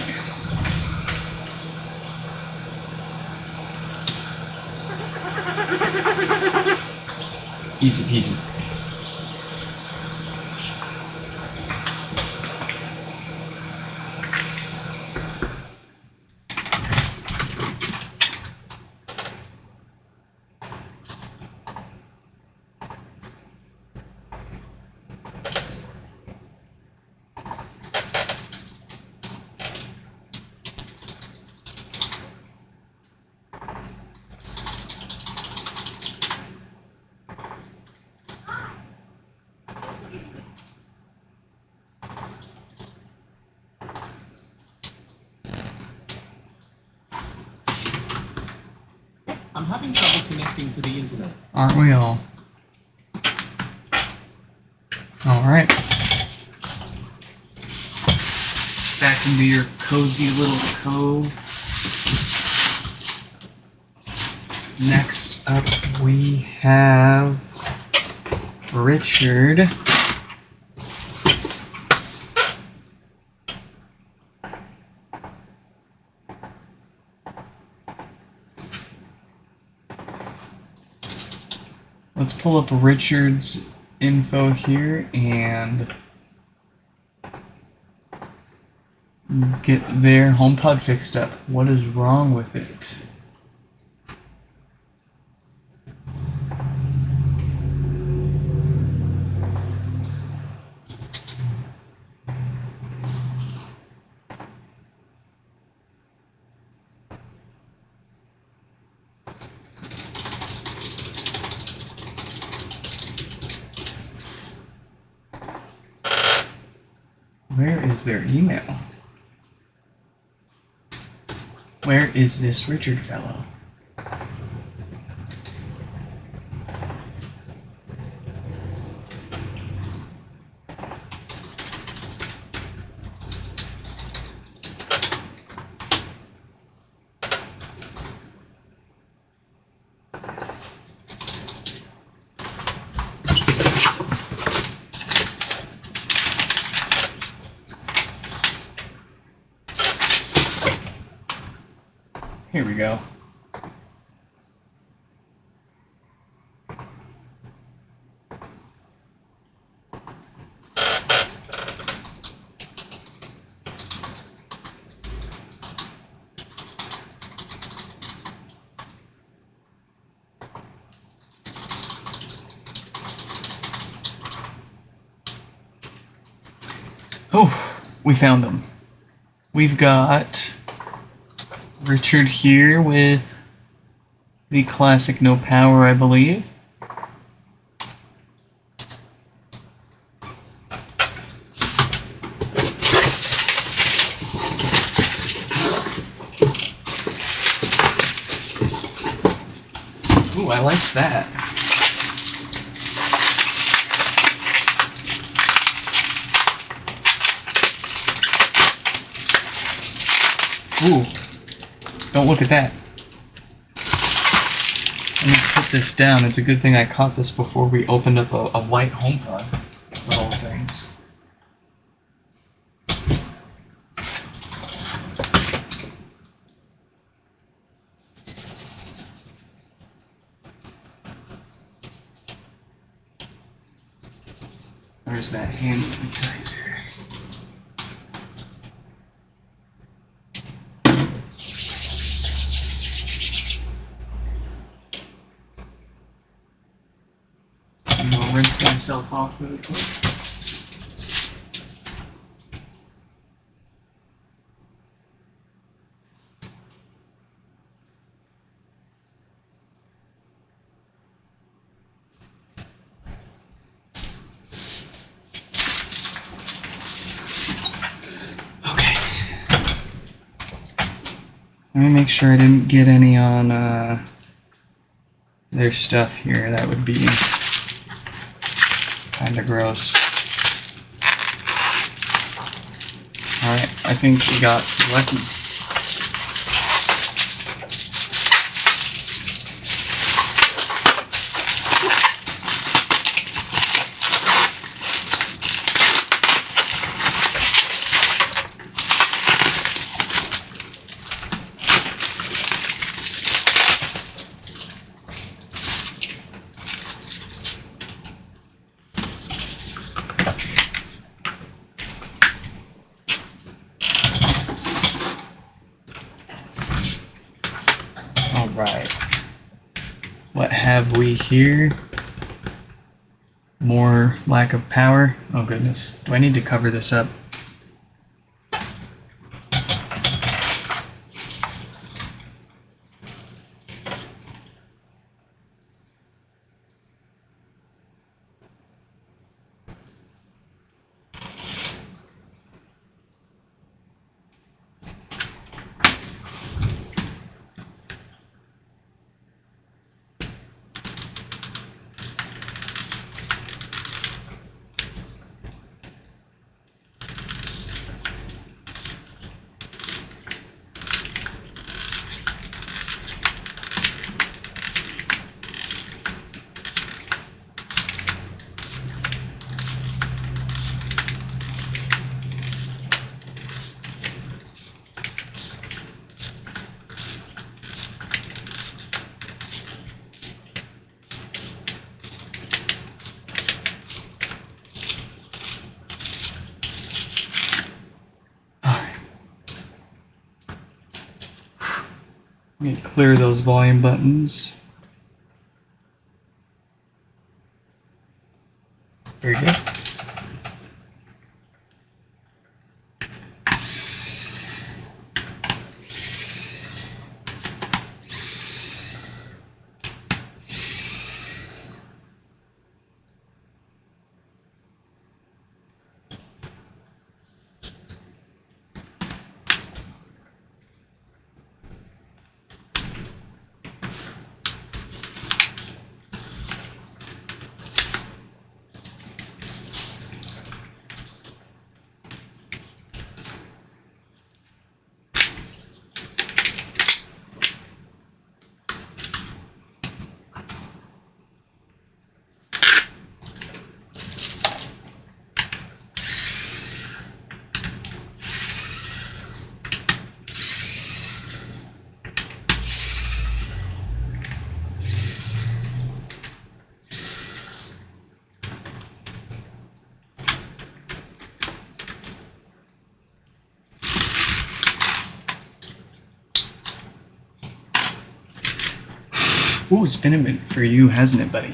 Easy peasy. I'm having trouble connecting to the internet. Aren't we all? Alright. Back into your cozy little cove. Next up, we have Richard. Let's pull up Richard's info here and get their HomePod fixed up. What is wrong with it? Where is their email? Where is this Richard fellow? Here we go. Oh, we found them. We've got Richard here with the classic no power, I believe. Ooh, I like that. Ooh. Don't look at that. Let me put this down. It's a good thing I caught this before we opened up a white HomePod of all things. There's that hand sanitizer. Rinse myself off really quick. Okay. Let me make sure I didn't get any on their stuff here. That would be kinda gross. Alright, I think we got lucky. Alright. What have we here? More lack of power. Oh goodness. Do I need to cover this up? Let me clear those volume buttons. Very good. Ooh, it's been a minute for you, hasn't it, buddy?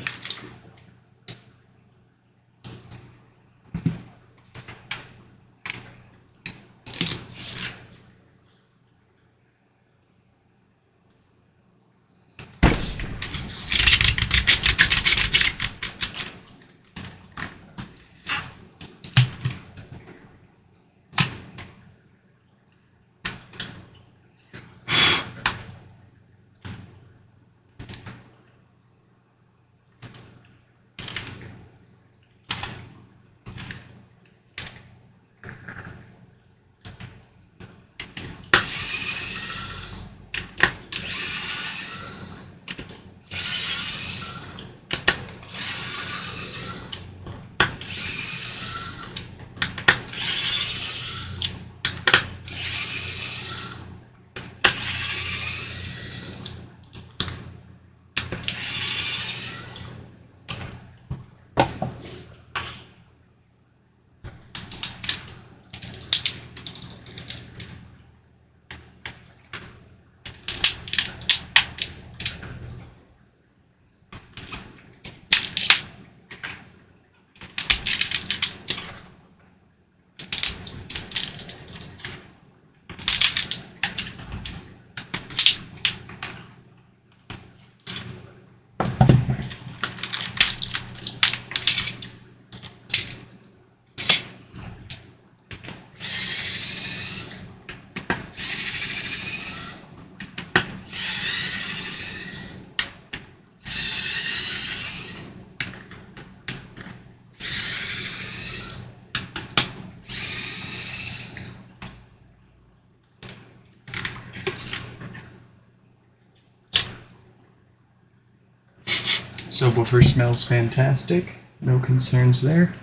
Subwoofer smells fantastic. No concerns there.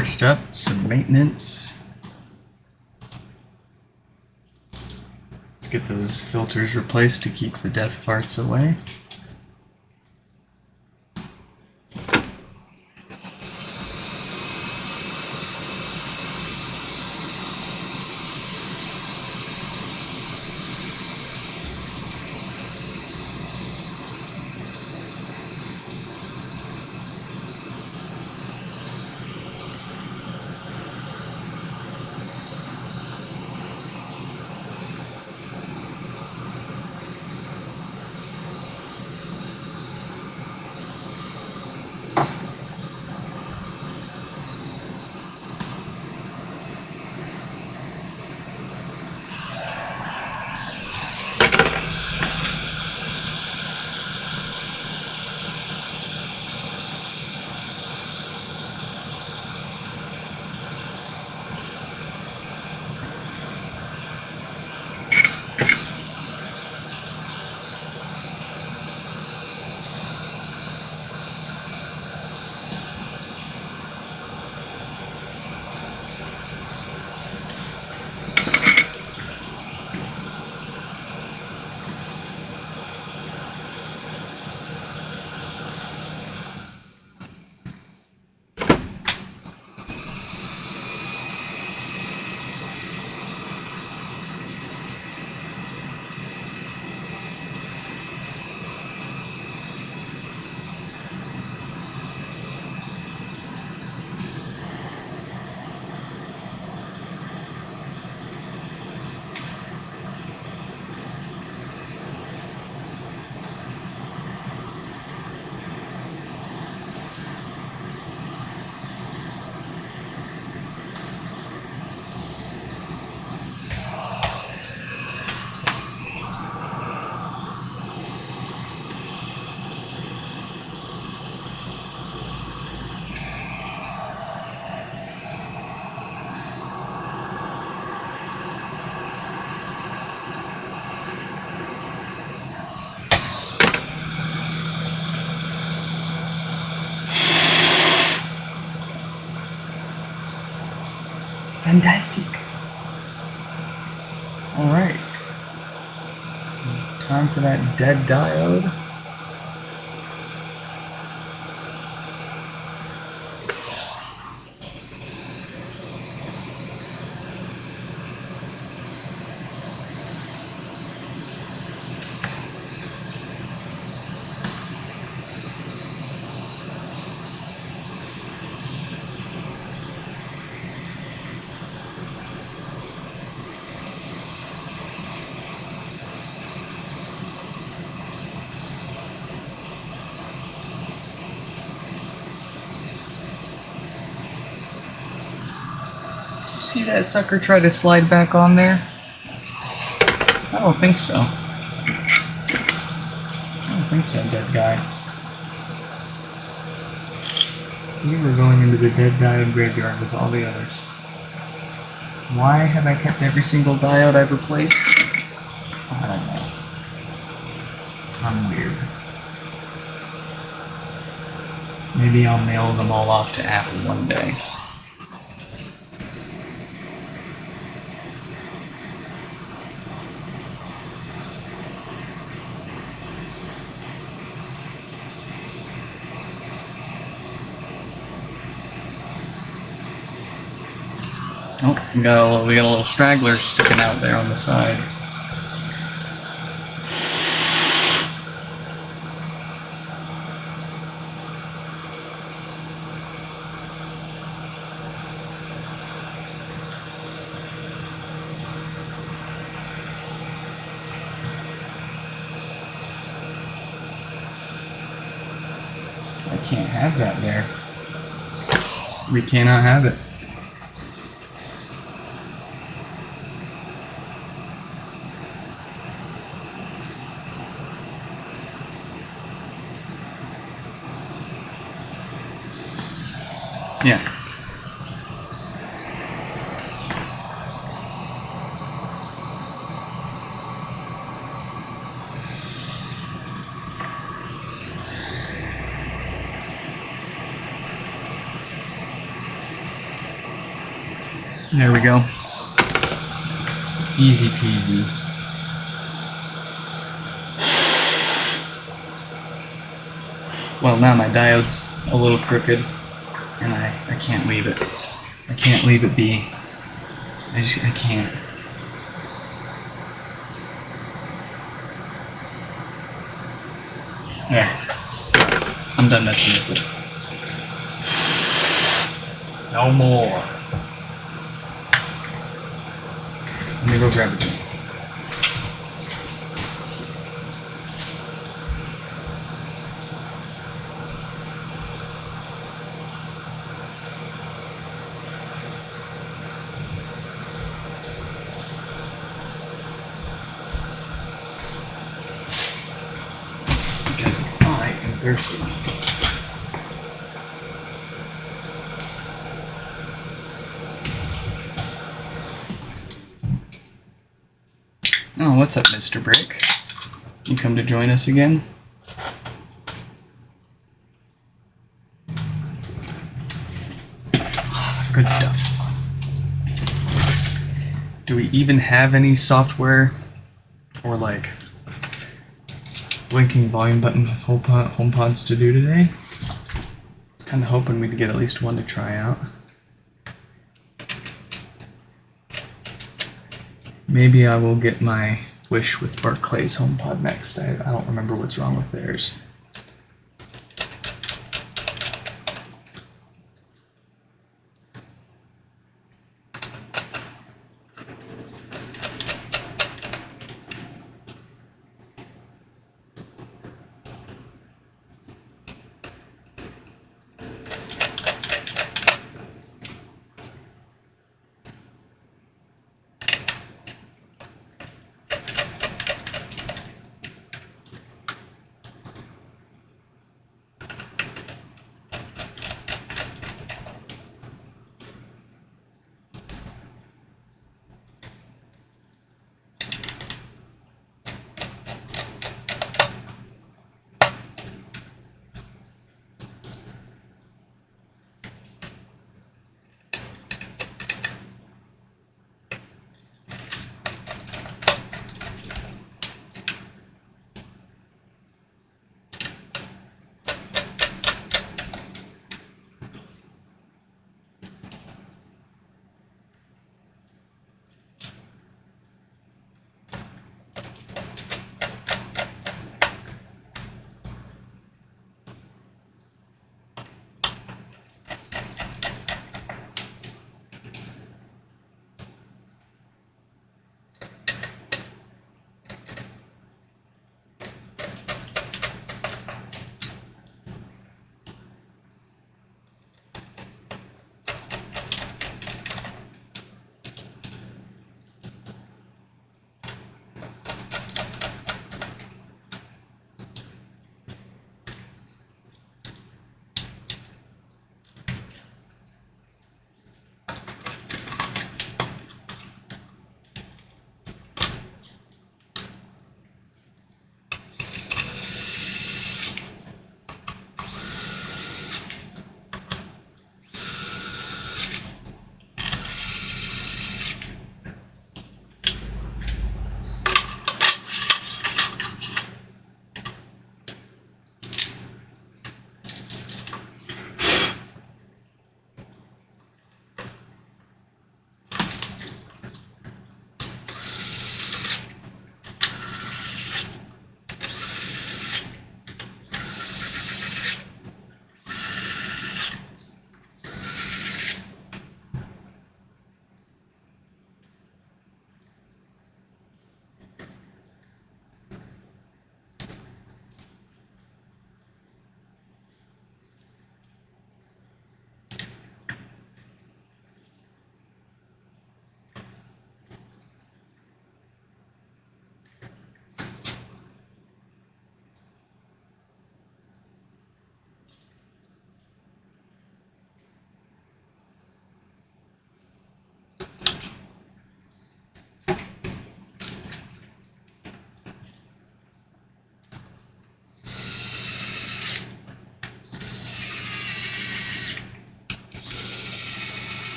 First up, some maintenance. Let's get those filters replaced to keep the death farts away. Fantastic. Alright. Time for that dead diode. See that sucker try to slide back on there? I don't think so. I don't think so, dead guy. You were going into the dead diode graveyard with all the others. Why have I kept every single diode I've replaced? I don't know. I'm weird. Maybe I'll mail them all off to Apple one day. Oh, we got a little straggler sticking out there on the side. I can't have that there. We cannot have it. Yeah. There we go. Easy peasy. Well, now my diode's a little crooked, and I can't leave it. I can't leave it be. I can't. There. I'm done messing with it. No more. Let me go grab a drink. Because I am thirsty. Oh, what's up, Mr. Brick? You come to join us again? Good stuff. Do we even have any software or like blinking volume button HomePods to do today? I was kind of hoping we'd get at least one to try out. Maybe I will get my Wish with Barclay's HomePod next. I don't remember what's wrong with theirs.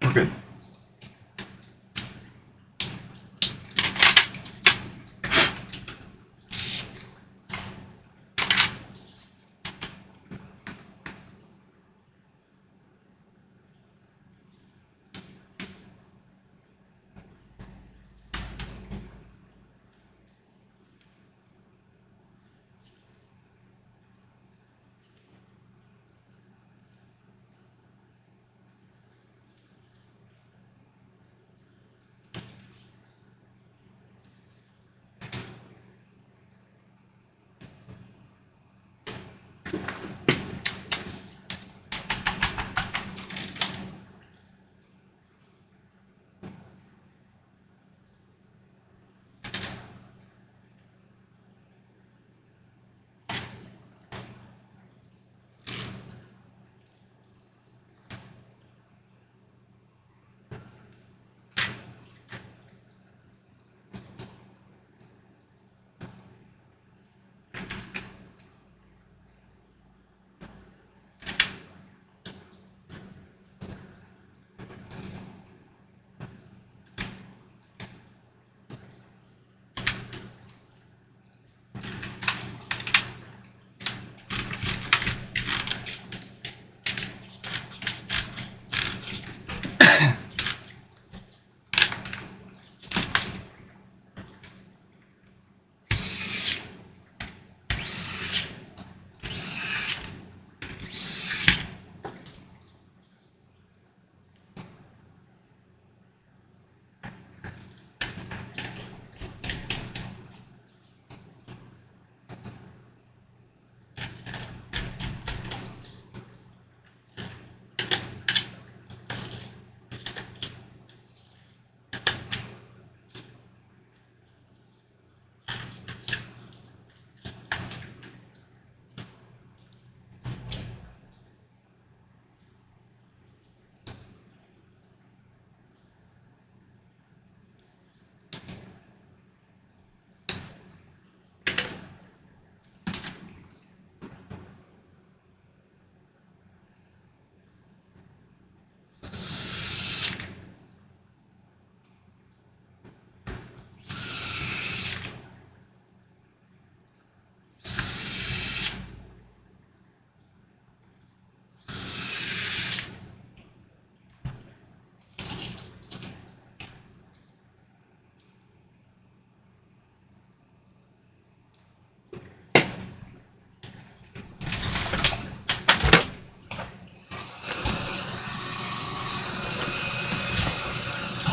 We're good.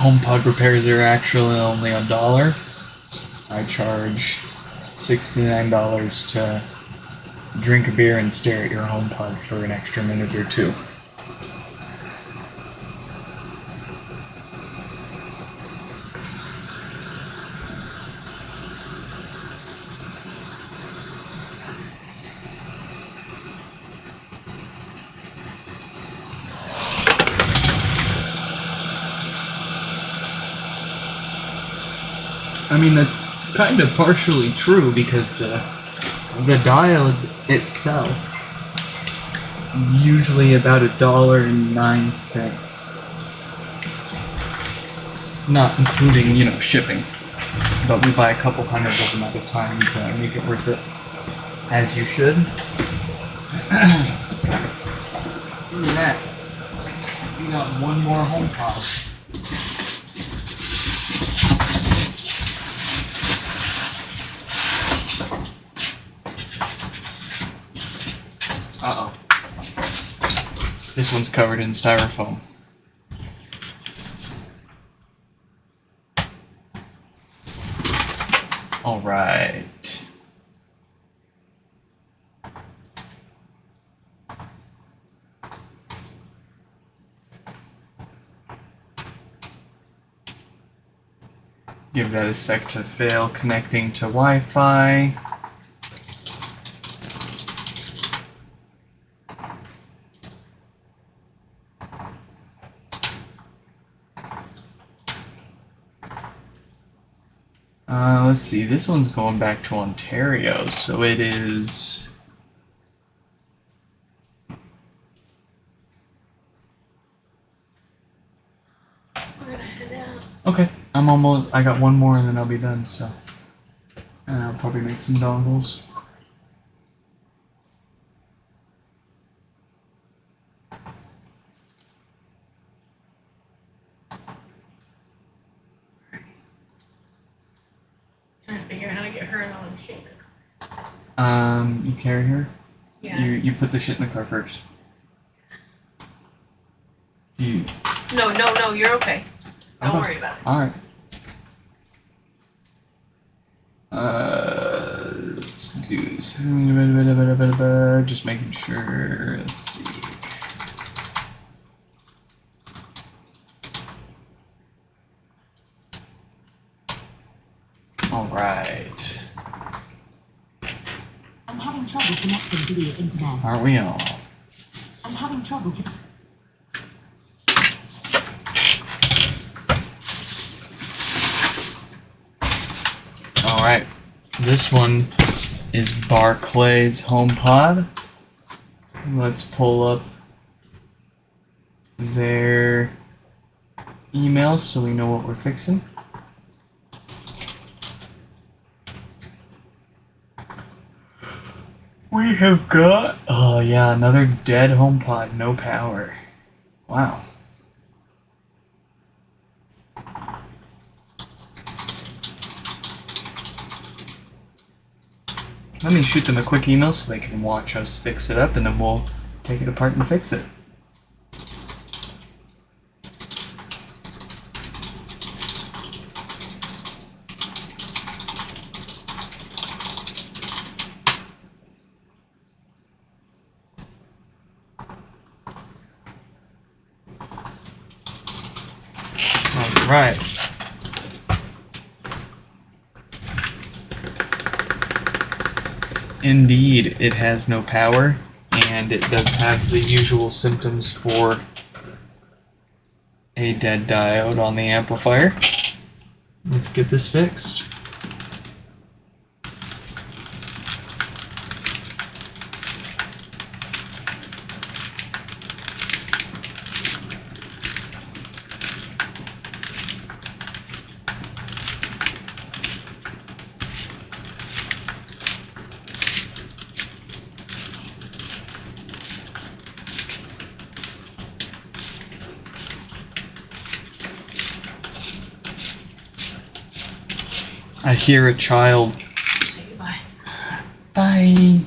HomePod repairs are actually only $1. I charge $69 to drink a beer and stare at your HomePod for an extra minute or two. I mean, that's kind of partially true because the dial itself usually about $1.09, not including, you know, shipping. But we buy a couple hundred of them at a time to make it worth it, as you should. Look at that. We got one more HomePod. Uh-oh. This one's covered in styrofoam. All right. Give that a sec to fail connecting to Wi-Fi. Let's see, this one's going back to Ontario, so it is Okay, I got one more and then I'll be done, so. And I'll probably make some dongles. Trying to figure out how to get her another shit. You carry her? Yeah. You put the shit in the car first. You. No, you're okay. Don't Okay. worry about it. Alright. Let's do this. Just making sure. Let's see. Alright. I'm having trouble connecting to the internet. Aren't we all? I'm having trouble. Alright. This one is Barclay's HomePod. Let's pull up their email so we know what we're fixing. We have got, oh yeah, another dead HomePod, no power. Wow. Let me shoot them a quick email so they can watch us fix it up, and then we'll take it apart and fix it. Alright. Indeed, it has no power, and it does have the usual symptoms for a dead diode on the amplifier. Let's get this fixed. I hear a child. Say goodbye. Bye.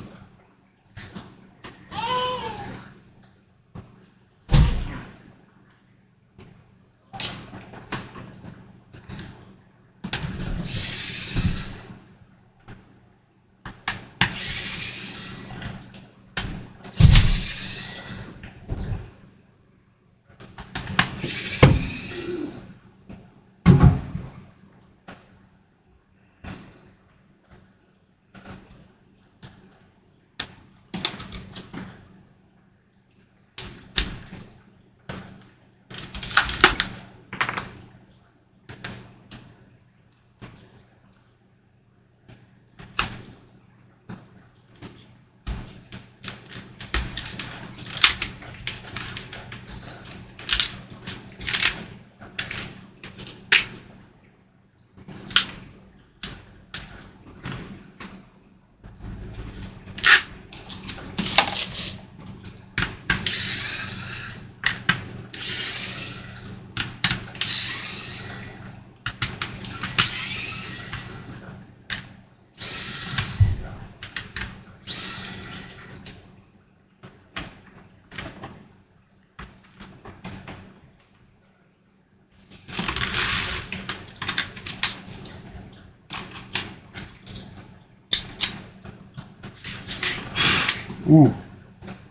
Ooh,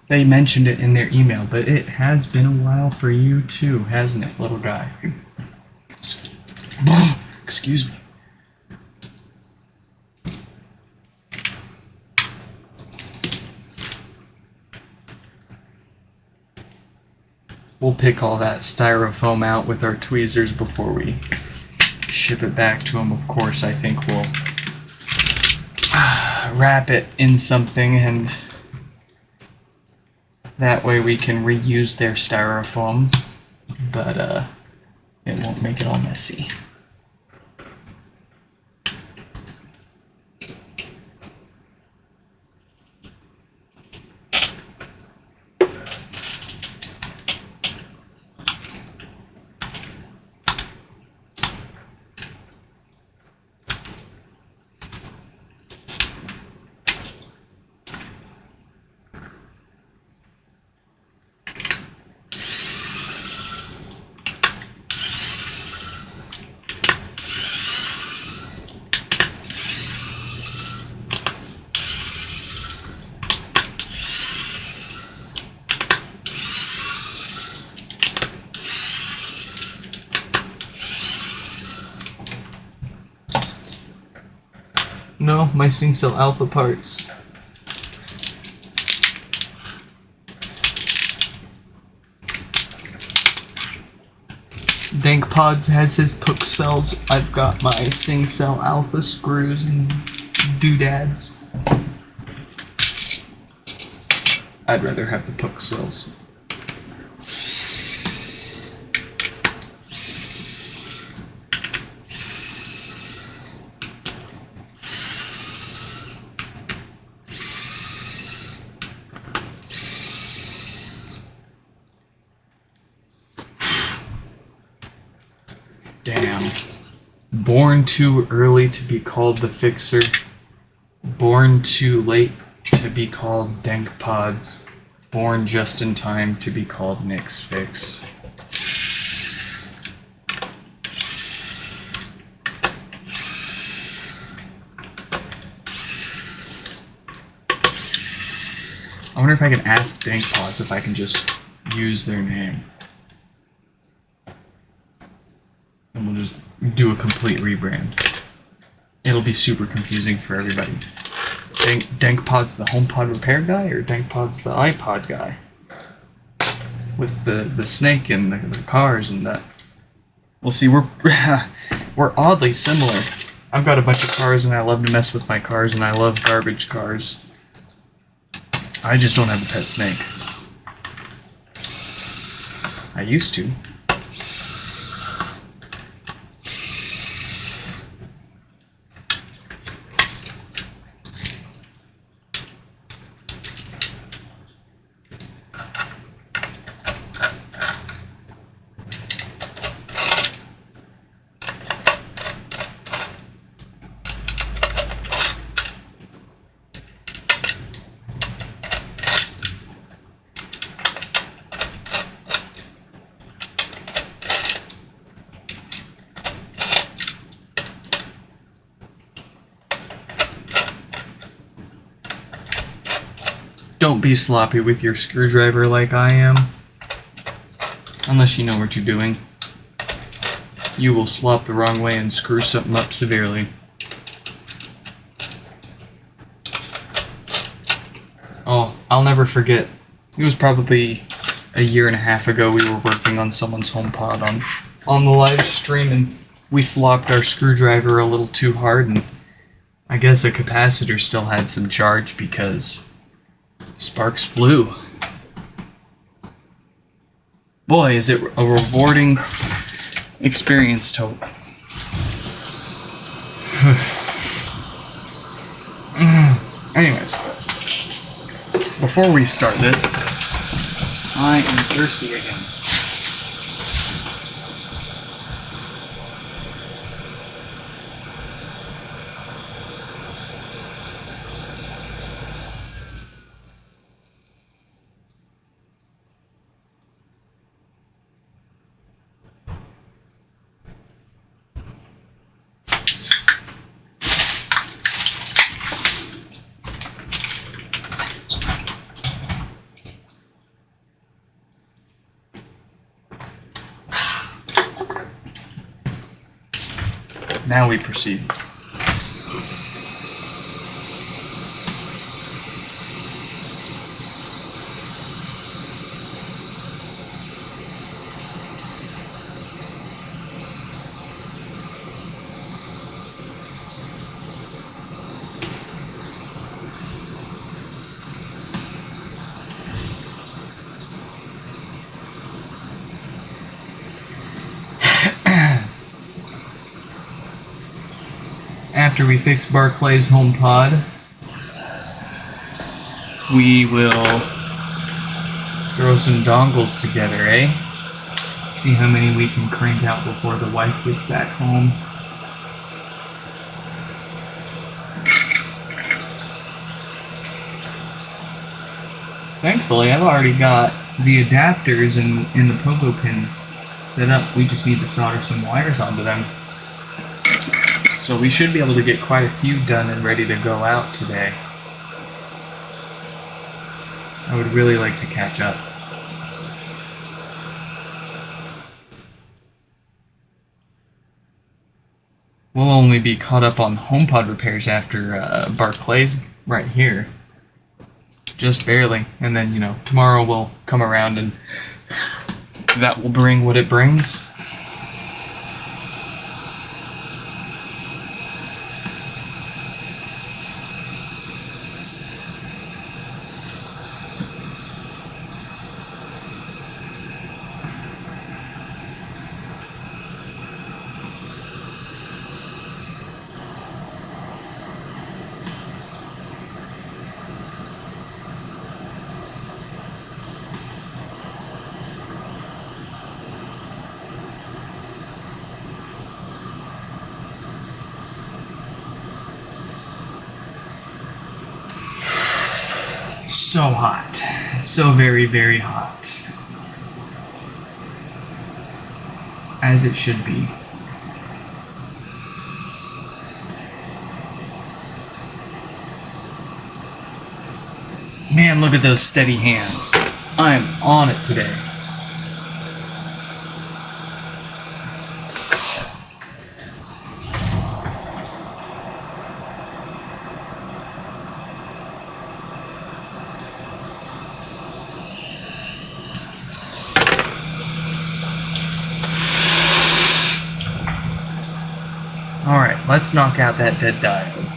they mentioned it in their email, but it has been a while for you too, hasn't it, little guy? Excuse me. We'll pick all that styrofoam out with our tweezers before we ship it back to them. Of course, I think we'll wrap it in something, and that way we can reuse their styrofoam. But It won't make it all messy. No, my SingCell Alpha parts. Dank Pods has his Pook cells. I've got my SingCell Alpha screws and doodads. I'd rather have the Pook cells. Damn. Born too early to be called the Fixer. Born too late to be called Dank Pods. Born just in time to be called Nick's Fix. I wonder if I can ask Dank Pods if I can just use their name. And we'll just do a complete rebrand. It'll be super confusing for everybody. Dankpod's the HomePod repair guy, or Dankpod's the iPod guy? With the snake and the cars and that. Well, see, we're oddly similar. I've got a bunch of cars and I love to mess with my cars and I love garbage cars. I just don't have a pet snake. I used to. Don't be sloppy with your screwdriver like I am. Unless you know what you're doing. You will slop the wrong way and screw something up severely. Oh, I'll never forget. It was probably a year and a half ago we were working on someone's HomePod on the live stream and we slopped our screwdriver a little too hard and I guess the capacitor still had some charge because sparks flew. Boy, is it a rewarding experience to... Anyways, before we start this, I am thirsty again. Now we proceed. after we fix Barclay's HomePod, we will throw some dongles together, eh? See how many we can crank out before the wife gets back home. Thankfully, I've already got the adapters and the pogo pins set up. We just need to solder some wires onto them. So we should be able to get quite a few done and ready to go out today. I would really like to catch up. We'll only be caught up on HomePod repairs after Barclay's right here. Just barely. And then, you know, tomorrow we'll come around and that will bring what it brings. So hot. So very, very hot. As it should be. Man, look at those steady hands. I'm on it today. Alright, let's knock out that dead diode.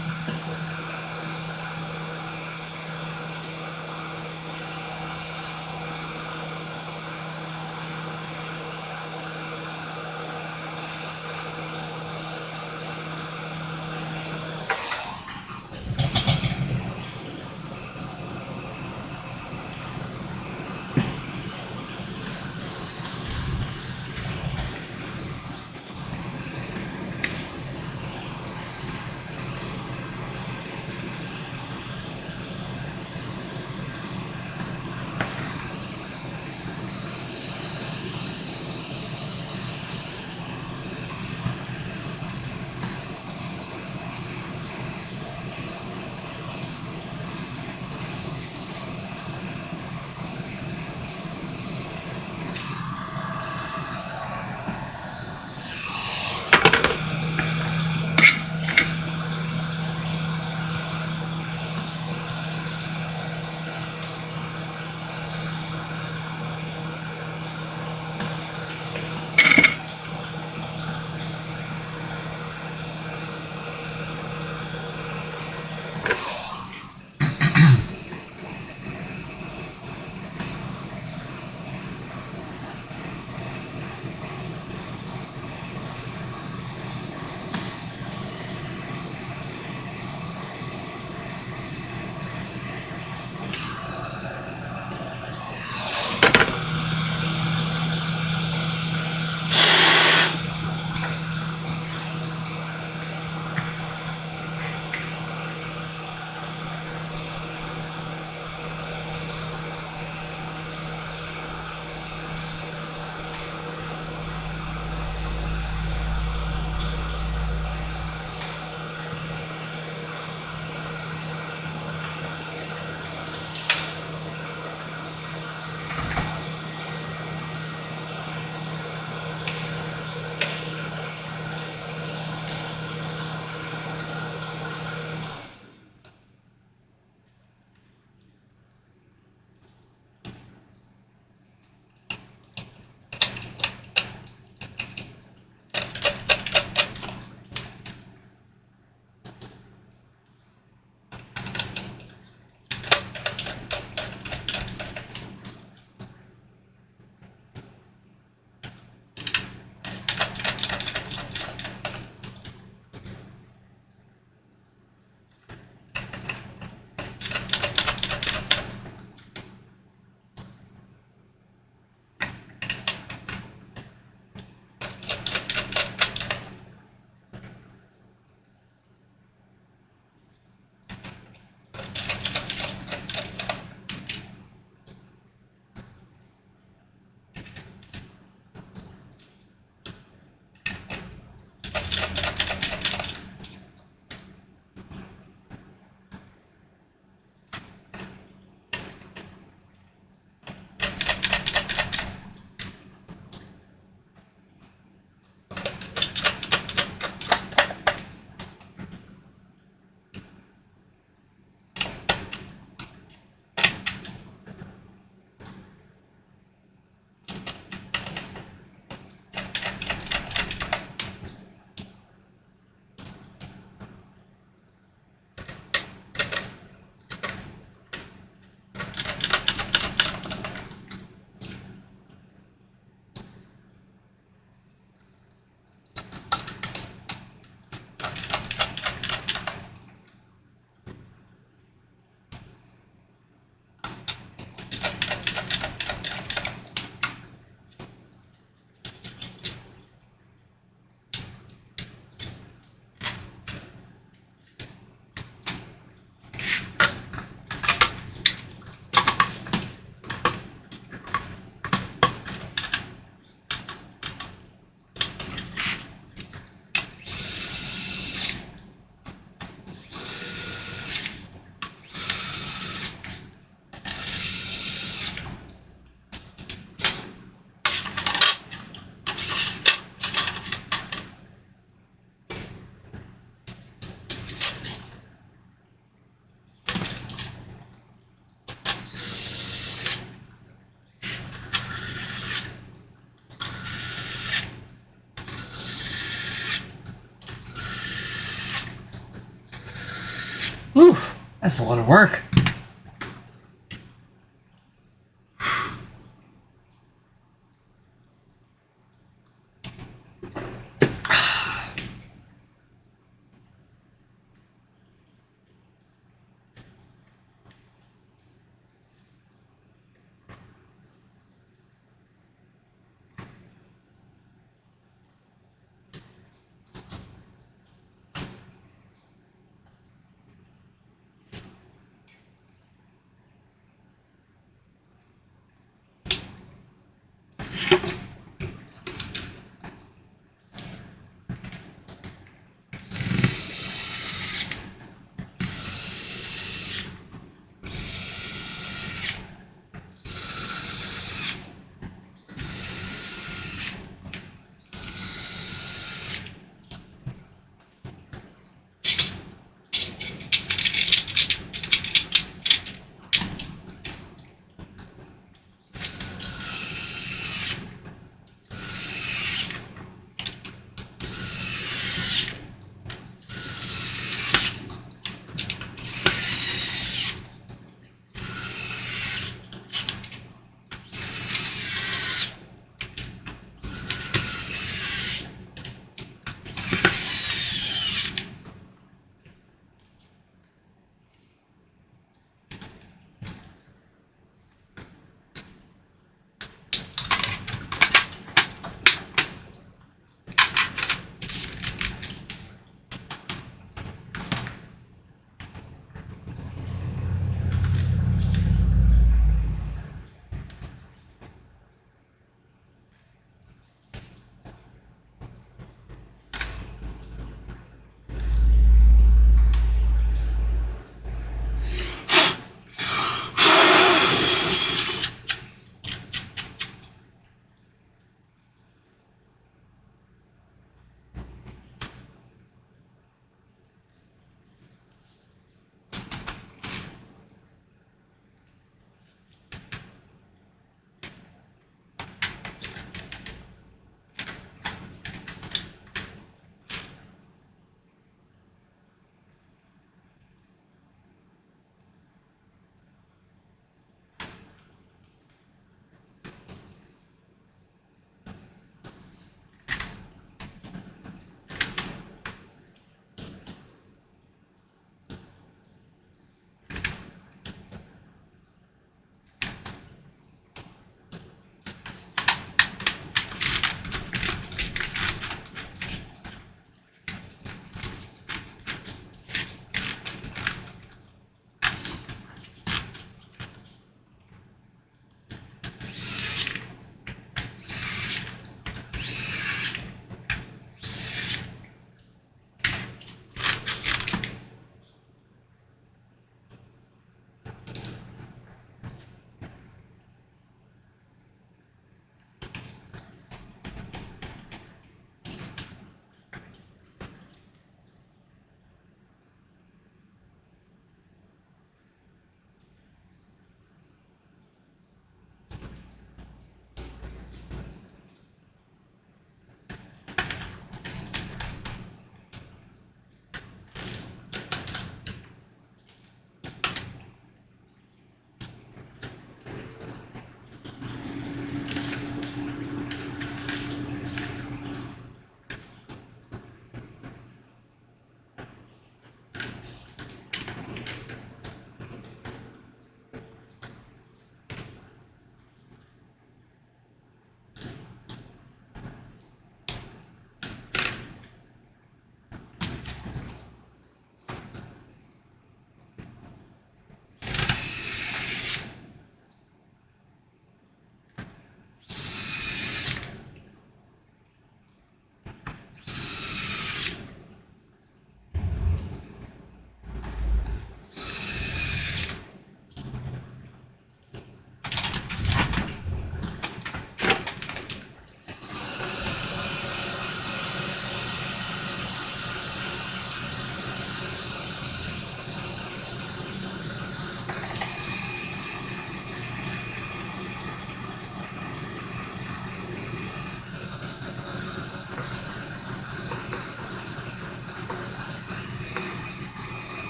That's a lot of work.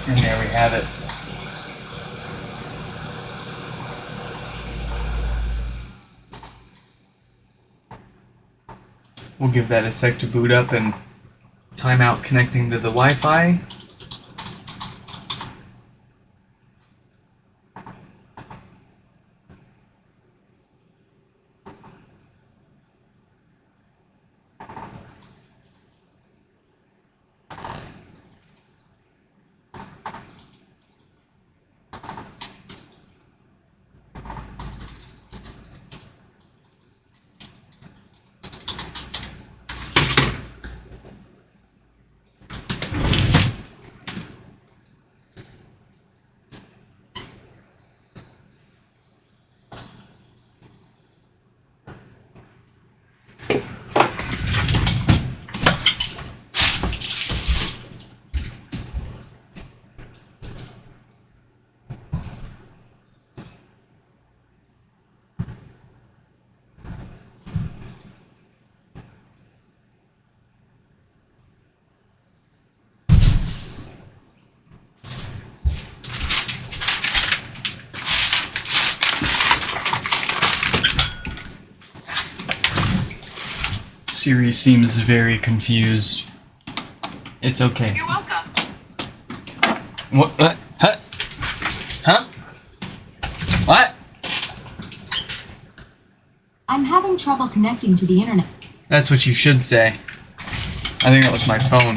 And there we have it. We'll give that a sec to boot up and timeout connecting to the Wi-Fi. Siri seems very confused. It's okay. You're welcome. What? Huh? Huh? What? I'm having trouble connecting to the internet. That's what you should say. I think that was my phone.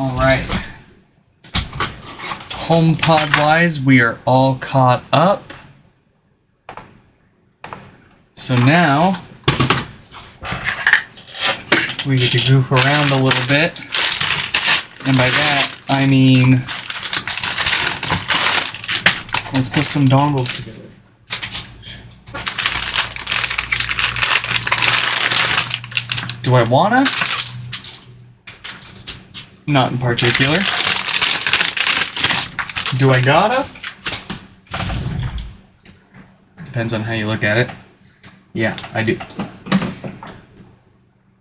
Alright. HomePod wise, we are all caught up. So now, we get to goof around a little bit. And by that, I mean, let's put some dongles together. Do I wanna? Not in particular. Do I gotta? Depends on how you look at it. Yeah, I do.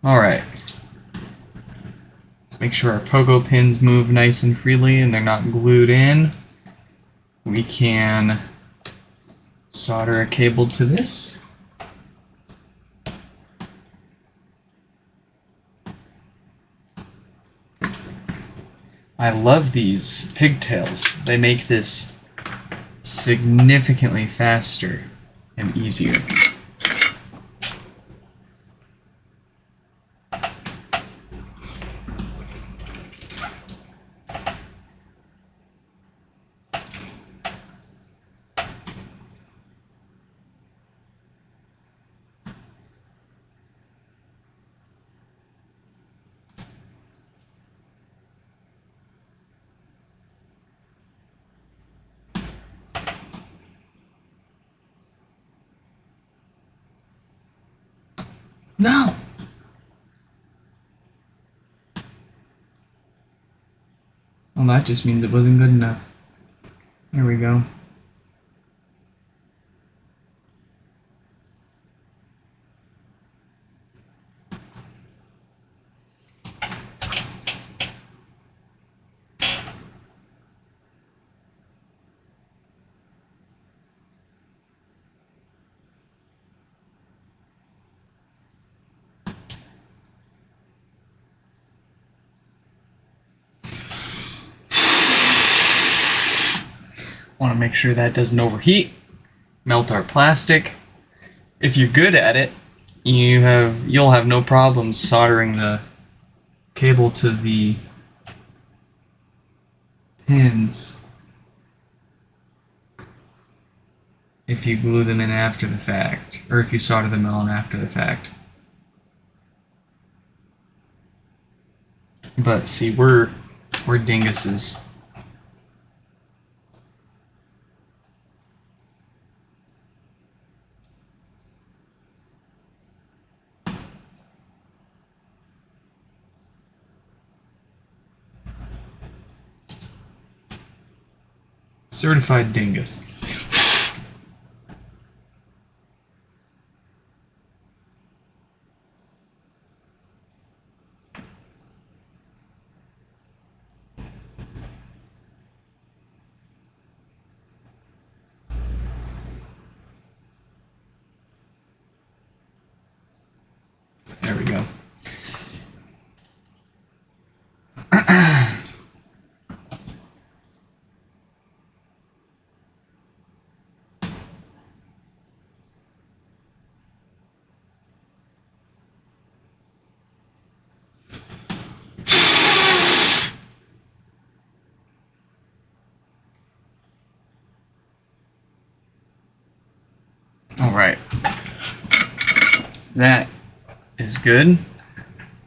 Alright. Let's make sure our pogo pins move nice and freely and they're not glued in. We can solder a cable to this. I love these pigtails. They make this significantly faster and easier. No! Well, that just means it wasn't good enough. There we go. Want to make sure that doesn't overheat. Melt our plastic. If you're good at it, you'll have no problems soldering the cable to the pins if you glue them in after the fact, or if you solder them on after the fact. But see, we're dinguses. Certified dingus. Alright. That is good.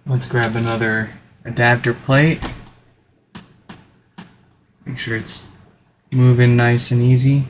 Let's grab another adapter plate. Make sure it's moving nice and easy.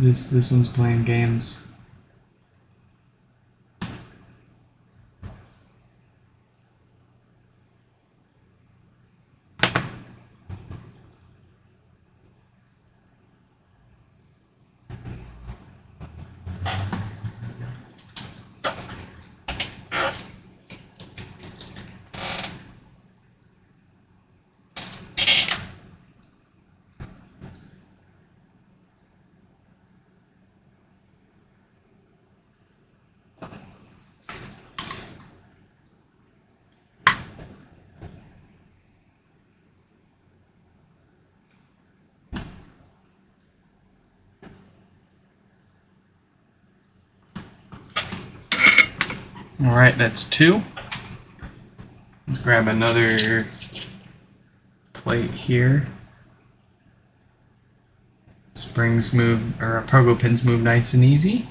This one's playing games. Alright, that's 2. Let's grab another plate here. Springs move, or pogo pins move nice and easy.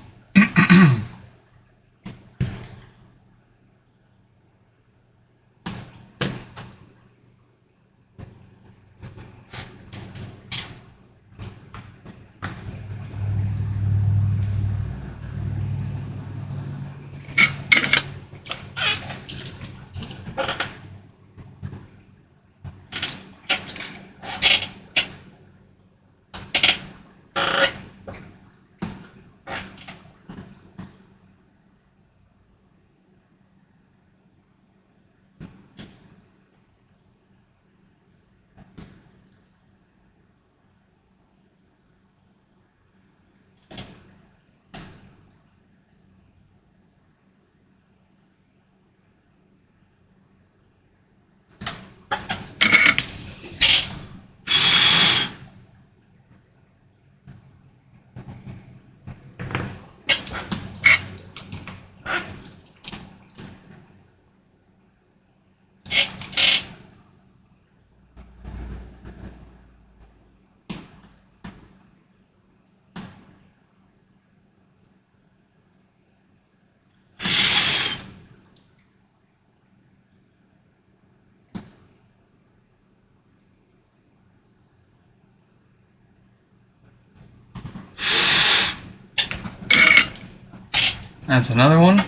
That's another one.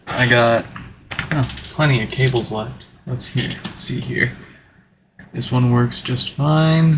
I got plenty of cables left. Let's see here. This one works just fine.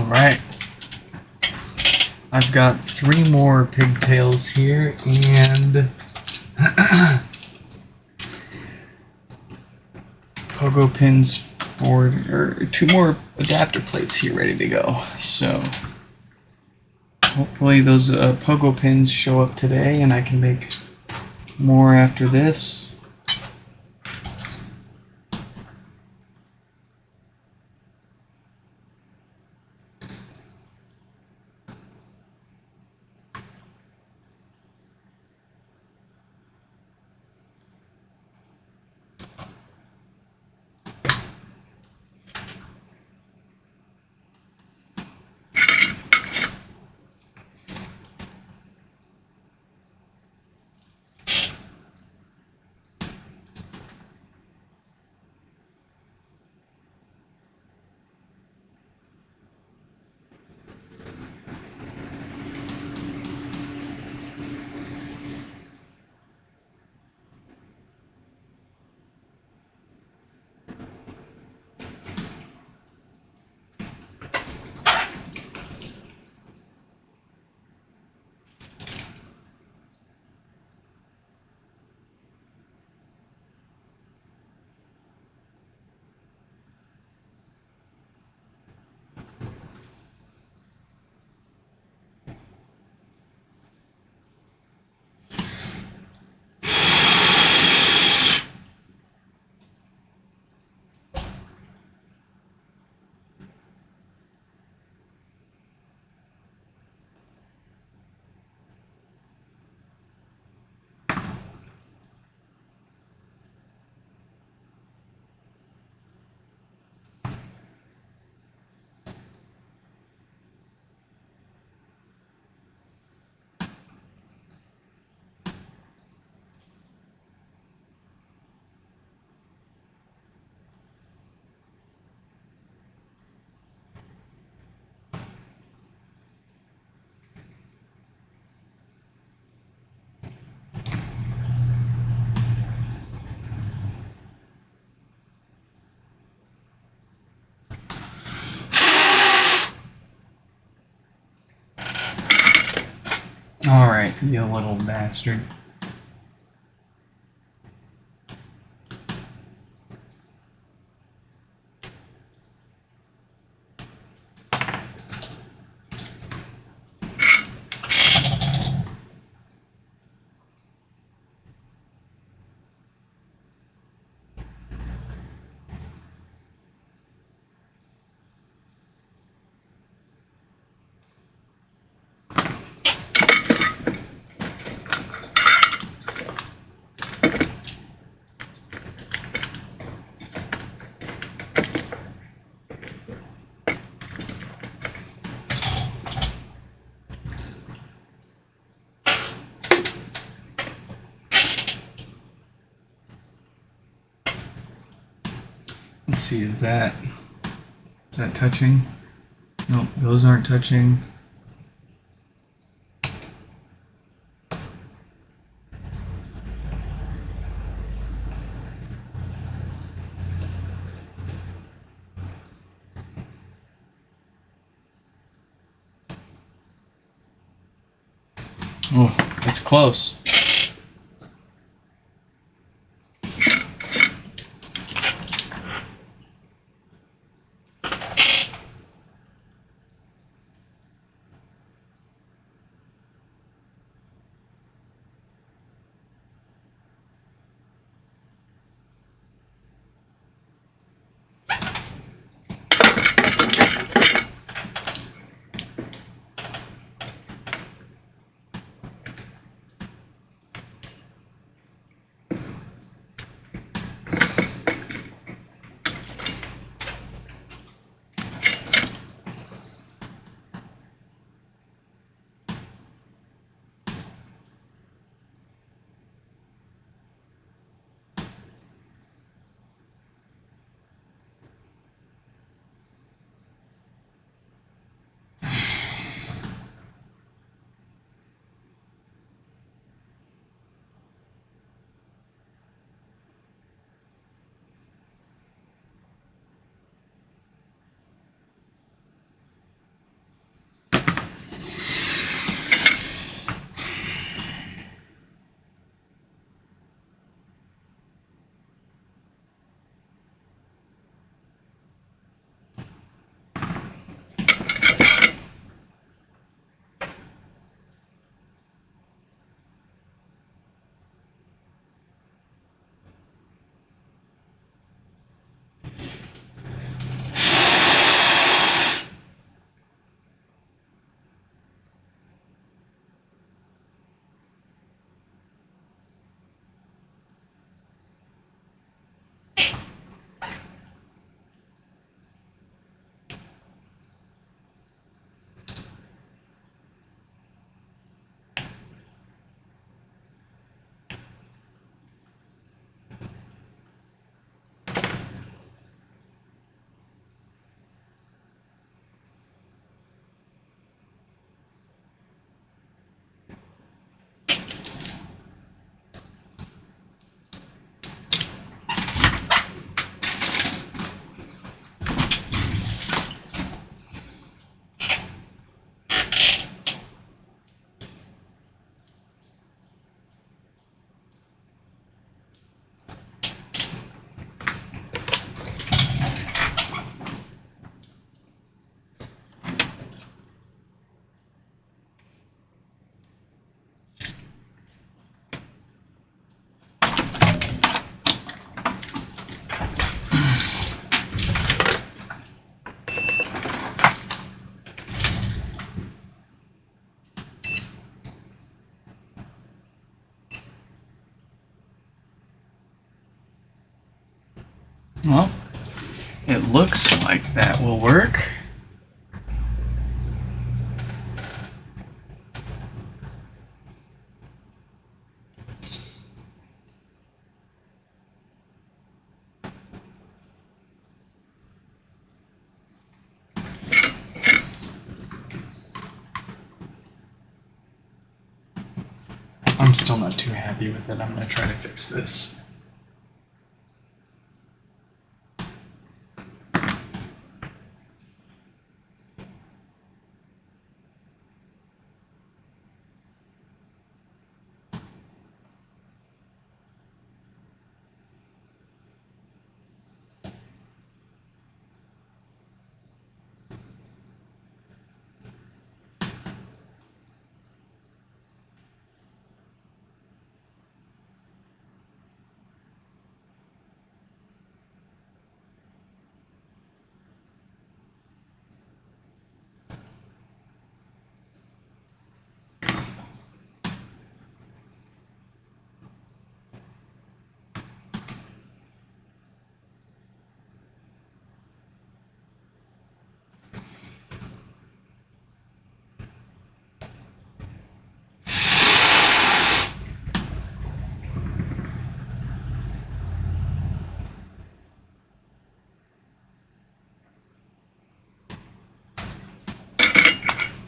All right. I've got 3 more pigtails here and pogo pins for, or 2 more adapter plates here ready to go. So hopefully those pogo pins show up today and I can make more after this. Alright, you little bastard. Let's see, is that touching? Nope, those aren't touching. Oh, it's close. Well, it looks like that will work. I'm still not too happy with it. I'm gonna try to fix this.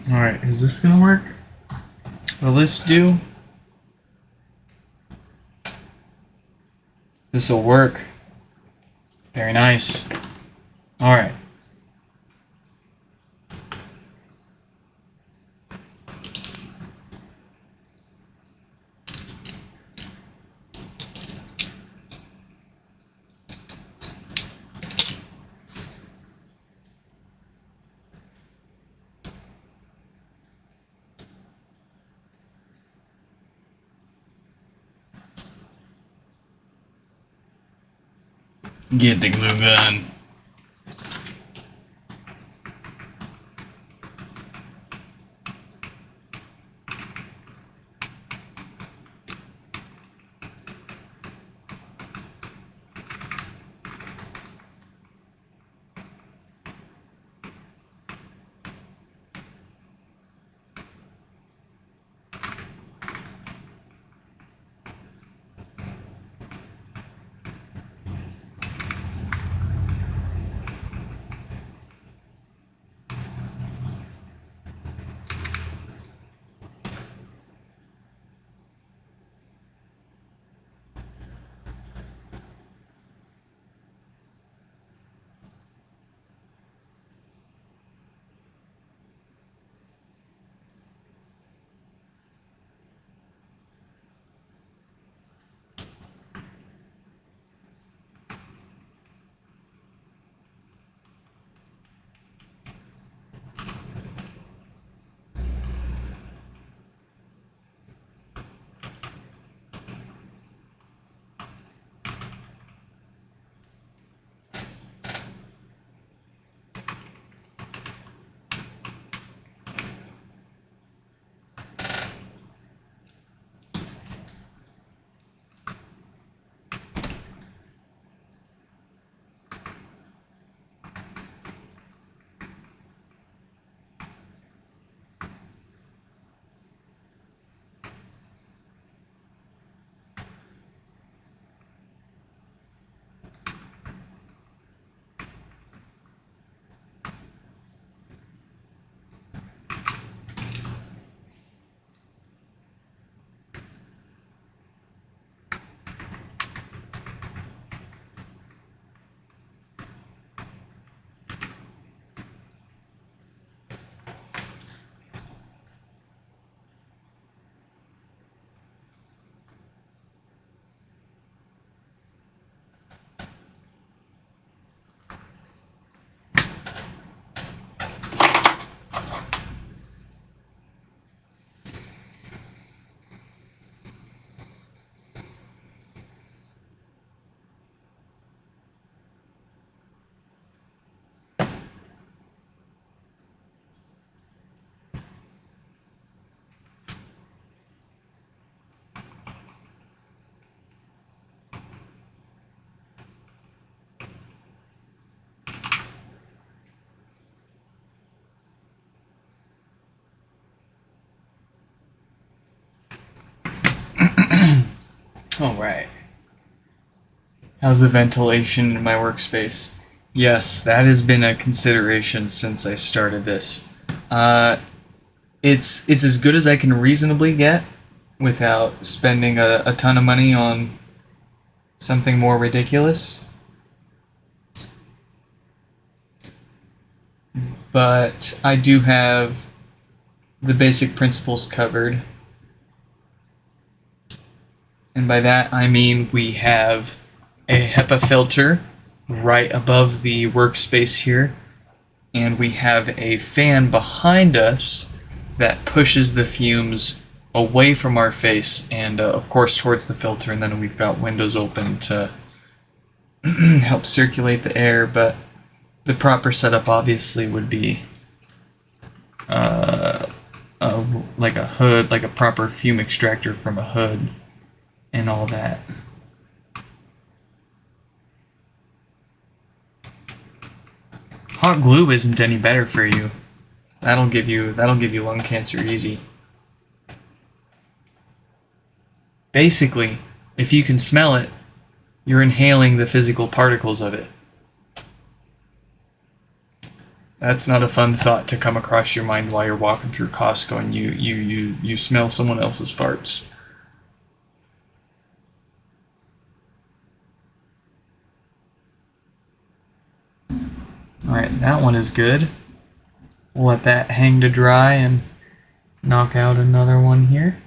Alright, is this gonna work? Will this do? This'll work. Very nice. Alright. Get the glue gun. All right. How's the ventilation in my workspace? Yes, that has been a consideration since I started this. It's as good as I can reasonably get without spending a ton of money on something more ridiculous. But I do have the basic principles covered. And by that I mean we have a HEPA filter right above the workspace here, and we have a fan behind us that pushes the fumes away from our face and of course towards the filter, and then we've got windows open to help circulate the air. But the proper setup obviously would be like a hood, like a proper fume extractor from a hood and all that. Hot glue isn't any better for you. That'll give you lung cancer easy. Basically, if you can smell it, you're inhaling the physical particles of it. That's not a fun thought to come across your mind while you're walking through Costco and you smell someone else's farts. Alright, that one is good. We'll let that hang to dry and knock out another one here.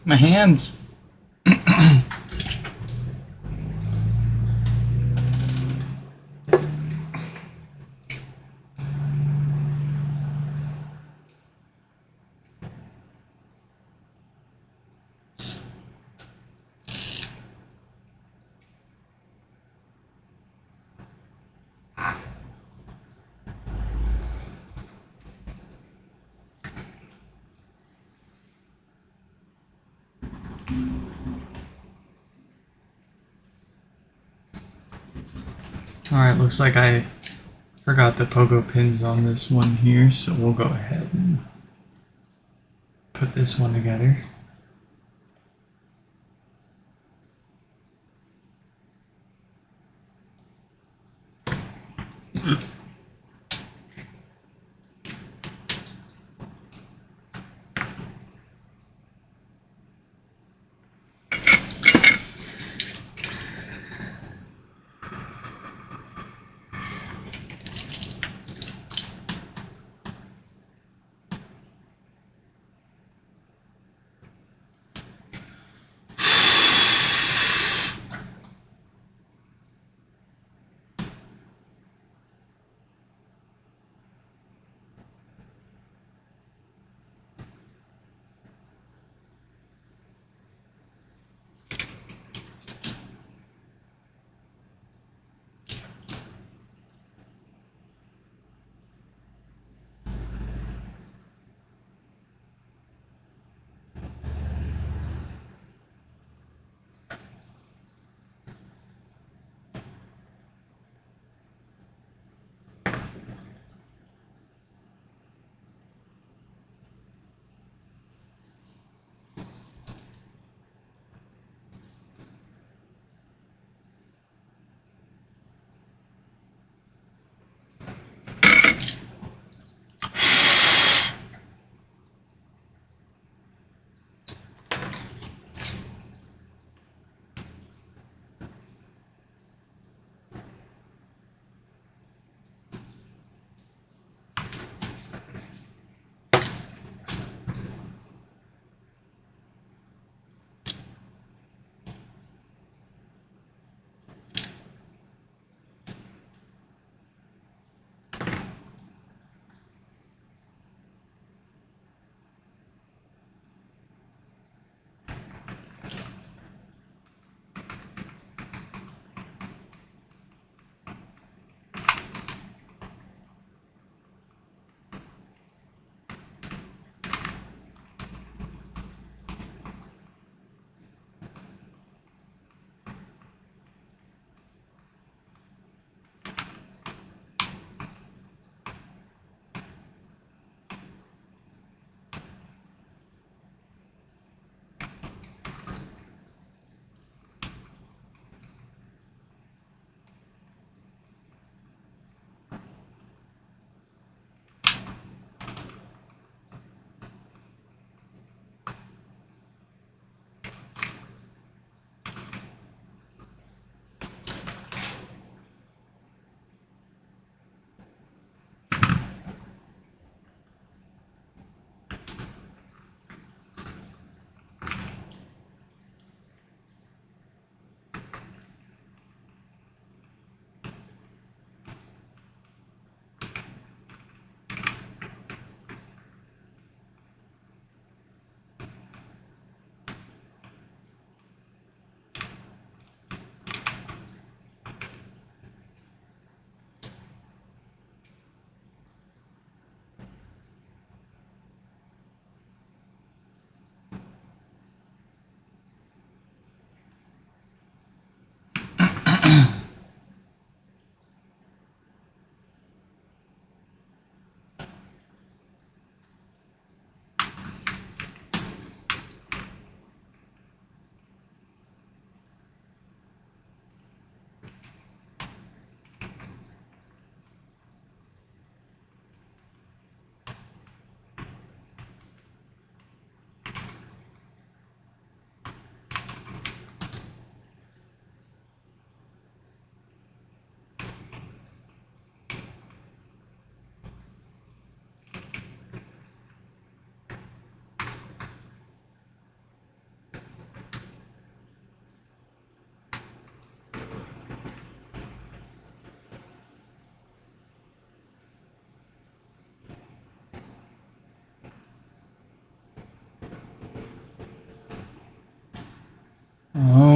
My hands. Alright, looks like I forgot the pogo pins on this one here, so we'll go ahead and put this one together.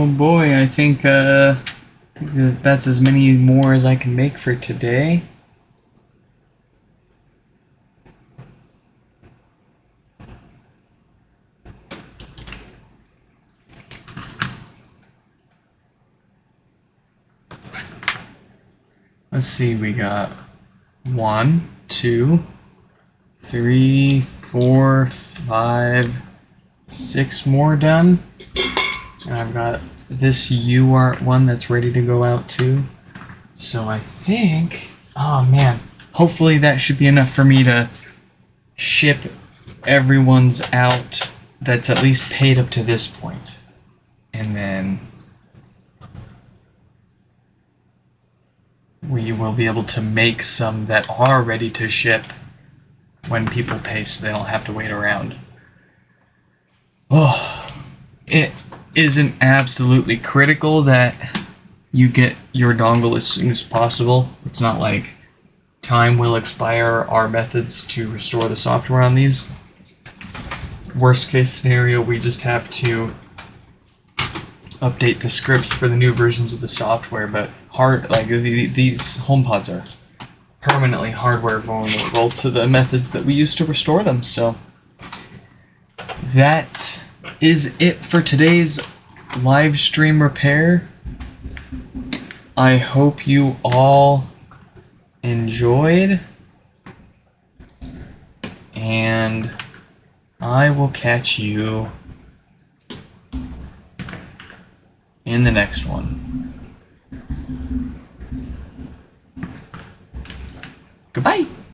Oh boy, I think that's as many more as I can make for today. Let's see, we got 1, 2, 3, 4, 5, 6 more done. And I've got this UART one that's ready to go out too. So I think, oh man, hopefully that should be enough for me to ship everyone's out that's at least paid up to this point. And then we will be able to make some that are ready to ship when people pay so they don't have to wait around. Oh, it isn't absolutely critical that you get your dongle as soon as possible. It's not like time will expire our methods to restore the software on these. Worst case scenario, we just have to update the scripts for the new versions of the software, but these HomePods are permanently hardware vulnerable to the methods that we use to restore them. So that is it for today's live stream repair. I hope you all enjoyed, and I will catch you in the next one. Goodbye.